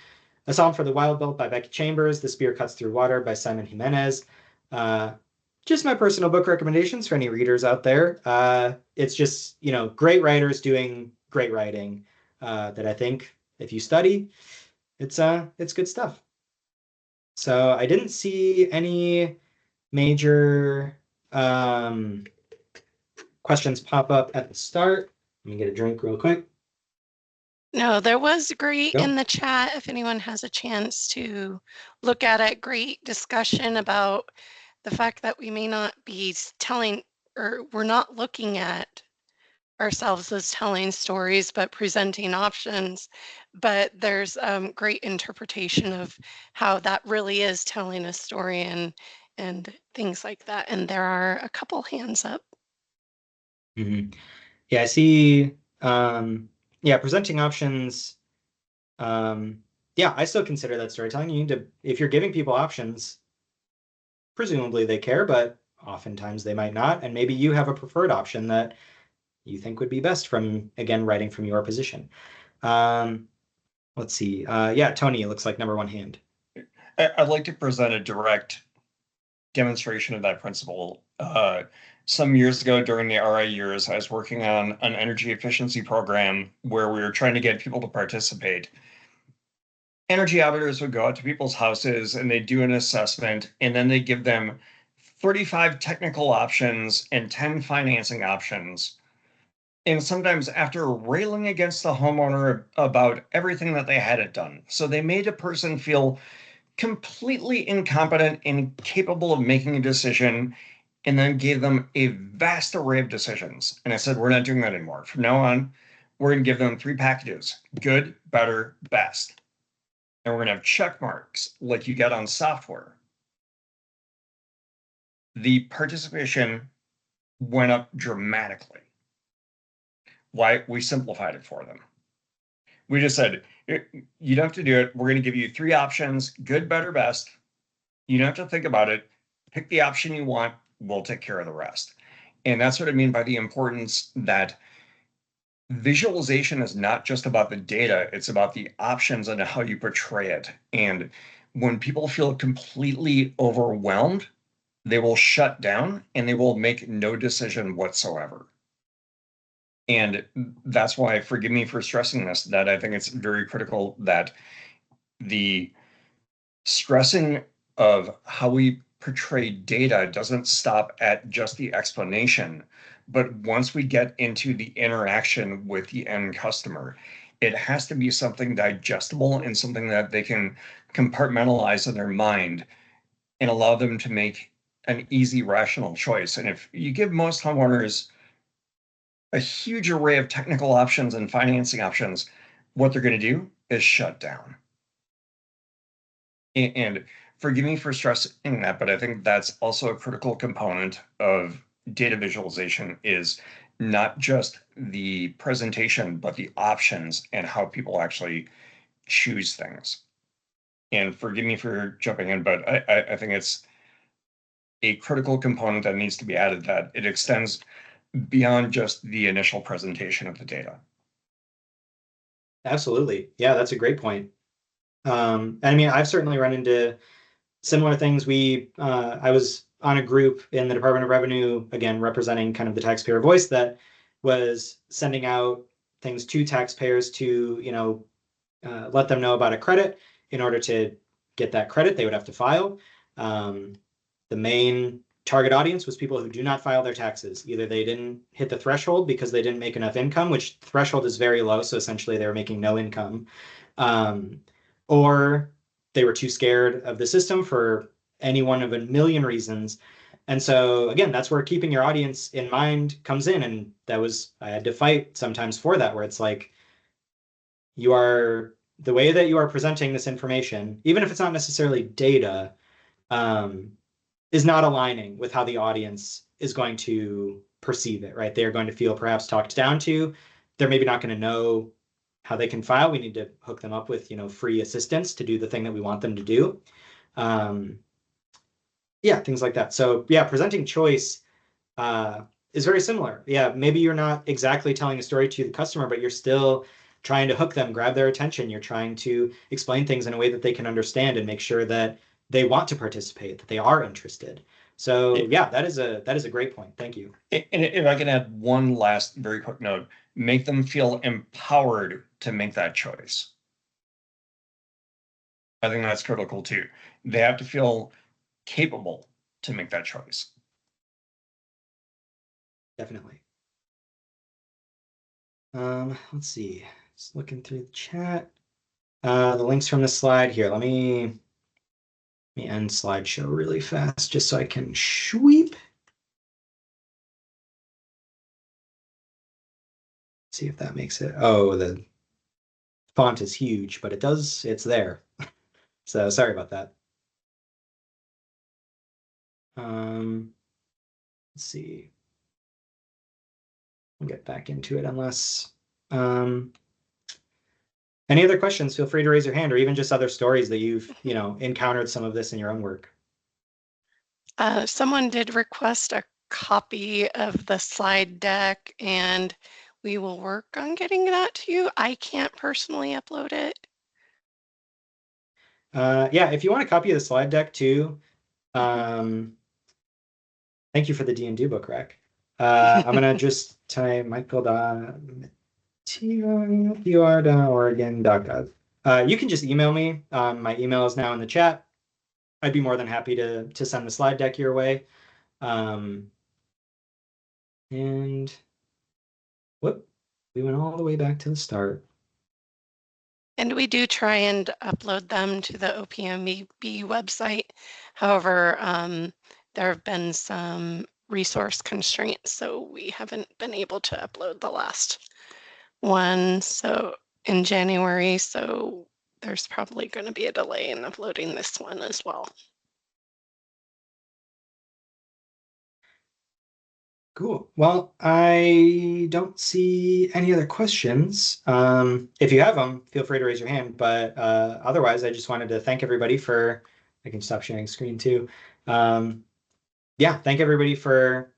B: A Psalm for the Wild Built by Becky Chambers. The Spear Cuts Through Water by Simon Jimenez. Just my personal book recommendations for any readers out there. It's just, great writers doing great writing that I think if you study, it's good stuff. So I didn't see any major questions pop up at the start. Let me get a drink real quick.
A: No, there was great
B: Go.
A: in the chat if anyone has a chance to look at it. Great discussion about the fact that we may not be telling, or we're not looking at ourselves as telling stories, but presenting options. But there's great interpretation of how that really is telling a story and things like that. And there are a couple hands up.
B: Mm-hmm. Yeah, I see. Presenting options. I still consider that storytelling. You need to, if you're giving people options, presumably they care, but oftentimes they might not. And maybe you have a preferred option that you think would be best from, again, writing from your position. Let's see. Tony, it looks like number one hand.
E: I'd like to present a direct demonstration of that principle. Some years ago during the RI years, I was working on an energy efficiency program where we were trying to get people to participate. Energy auditors would go out to people's houses and they'd do an assessment, and then they'd give them 35 technical options and 10 financing options. And sometimes after railing against the homeowner about everything that they had it done. So they made a person feel completely incompetent and incapable of making a decision, and then gave them a vast array of decisions. And I said, we're not doing that anymore. From now on, we're going to give them 3 packages: good, better, best. And we're going to have check marks like you get on software. The participation went up dramatically. Why? We simplified it for them. We just said, you don't have to do it. We're going to give you 3 options: good, better, best. You don't have to think about it. Pick the option you want. We'll take care of the rest. And that's what I mean by the importance that visualization is not just about the data, it's about the options and how you portray it. And when people feel completely overwhelmed, they will shut down and they will make no decision whatsoever. And that's why, forgive me for stressing this, that I think it's very critical that the stressing of how we portray data doesn't stop at just the explanation, but once we get into the interaction with the end customer, it has to be something digestible and something that they can compartmentalize in their mind and allow them to make an easy, rational choice. And if you give most homeowners a huge array of technical options and financing options, what they're going to do is shut down. And forgive me for stressing that, but I think that's also a critical component of data visualization, is not just the presentation, but the options and how people actually choose things. And forgive me for jumping in, but I think it's a critical component that needs to be added, that it extends beyond just the initial presentation of the data.
B: Absolutely. Yeah, that's a great point. I mean, I've certainly run into similar things. I was on a group in the Department of Revenue, again, representing kind of the taxpayer voice, that was sending out things to taxpayers to, let them know about a credit. In order to get that credit, they would have to file. The main target audience was people who do not file their taxes. Either they didn't hit the threshold because they didn't make enough income, which threshold is very low, so essentially they were making no income, or they were too scared of the system for any one of a million reasons. And so again, that's where keeping your audience in mind comes in. And I had to fight sometimes for that, where it's like, the way that you are presenting this information, even if it's not necessarily data, is not aligning with how the audience is going to perceive it, right? They're going to feel perhaps talked down to. They're maybe not going to know how they can file. We need to hook them up with, free assistance to do the thing that we want them to do. Yeah, things like that. So yeah, presenting choice is very similar. Yeah, maybe you're not exactly telling a story to the customer, but you're still trying to hook them, grab their attention. You're trying to explain things in a way that they can understand and make sure that they want to participate, that they are interested. So yeah, that is a great point. Thank you.
E: And if I can add one last very quick note, make them feel empowered to make that choice. I think that's critical too. They have to feel capable to make that choice.
B: Definitely. Let's see. Just looking through the chat. The links from the slide here. Let me end slideshow really fast just so I can sweep. See if that makes it. Oh, the font is huge, but it's there. So sorry about that. Let's see. I'll get back into it unless any other questions, feel free to raise your hand, or even just other stories that you've, encountered some of this in your own work.
A: Someone did request a copy of the slide deck, and we will work on getting that to you. I can't personally upload it.
B: Yeah, if you want a copy of the slide deck too, thank you for the D&D book rack. I'm gonna just type michael.pr.oregon.gov. You can just email me. My email is now in the chat. I'd be more than happy to send the slide deck your way. And whoop, we went all the way back to the start.
A: And we do try and upload them to the OPMB website. However, there have been some resource constraints, so we haven't been able to upload the last one in January. So there's probably going to be a delay in uploading this one as well.
B: Cool. Well, I don't see any other questions. If you have them, feel free to raise your hand. But otherwise, I just wanted to thank everybody I can stop sharing screen too. Yeah, thank everybody for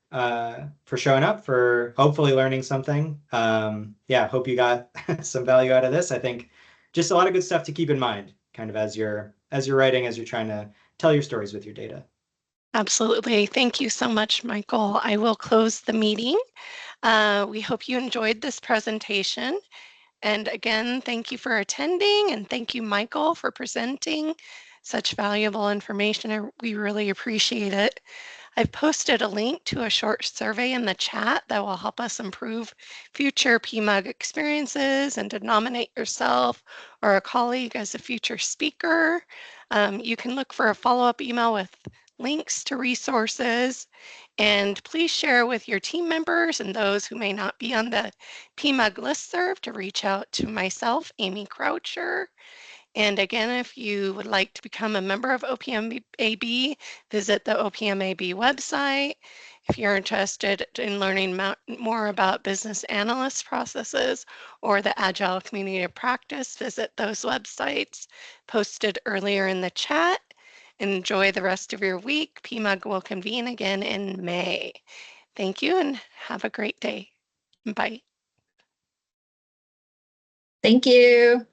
B: showing up, for hopefully learning something. Yeah, hope you got some value out of this. I think just a lot of good stuff to keep in mind, kind of as you're writing, as you're trying to tell your stories with your data.
A: Absolutely. Thank you so much, Michael. I will close the meeting. We hope you enjoyed this presentation. And again, thank you for attending, and thank you, Michael, for presenting such valuable information. We really appreciate it. I've posted a link to a short survey in the chat that will help us improve future PMUG experiences and to nominate yourself or a colleague as a future speaker. You can look for a follow-up email with links to resources, and please share with your team members and those who may not be on the PMUG listserv to reach out to myself, Amy Croucher. And again, if you would like to become a member of OPMAB, visit the OPMAB website. If you're interested in learning more about business analyst processes or the Agile Community of Practice, visit those websites posted earlier in the chat. Enjoy the rest of your week. PMUG will convene again in May. Thank you and have a great day. Bye.
F: Thank you.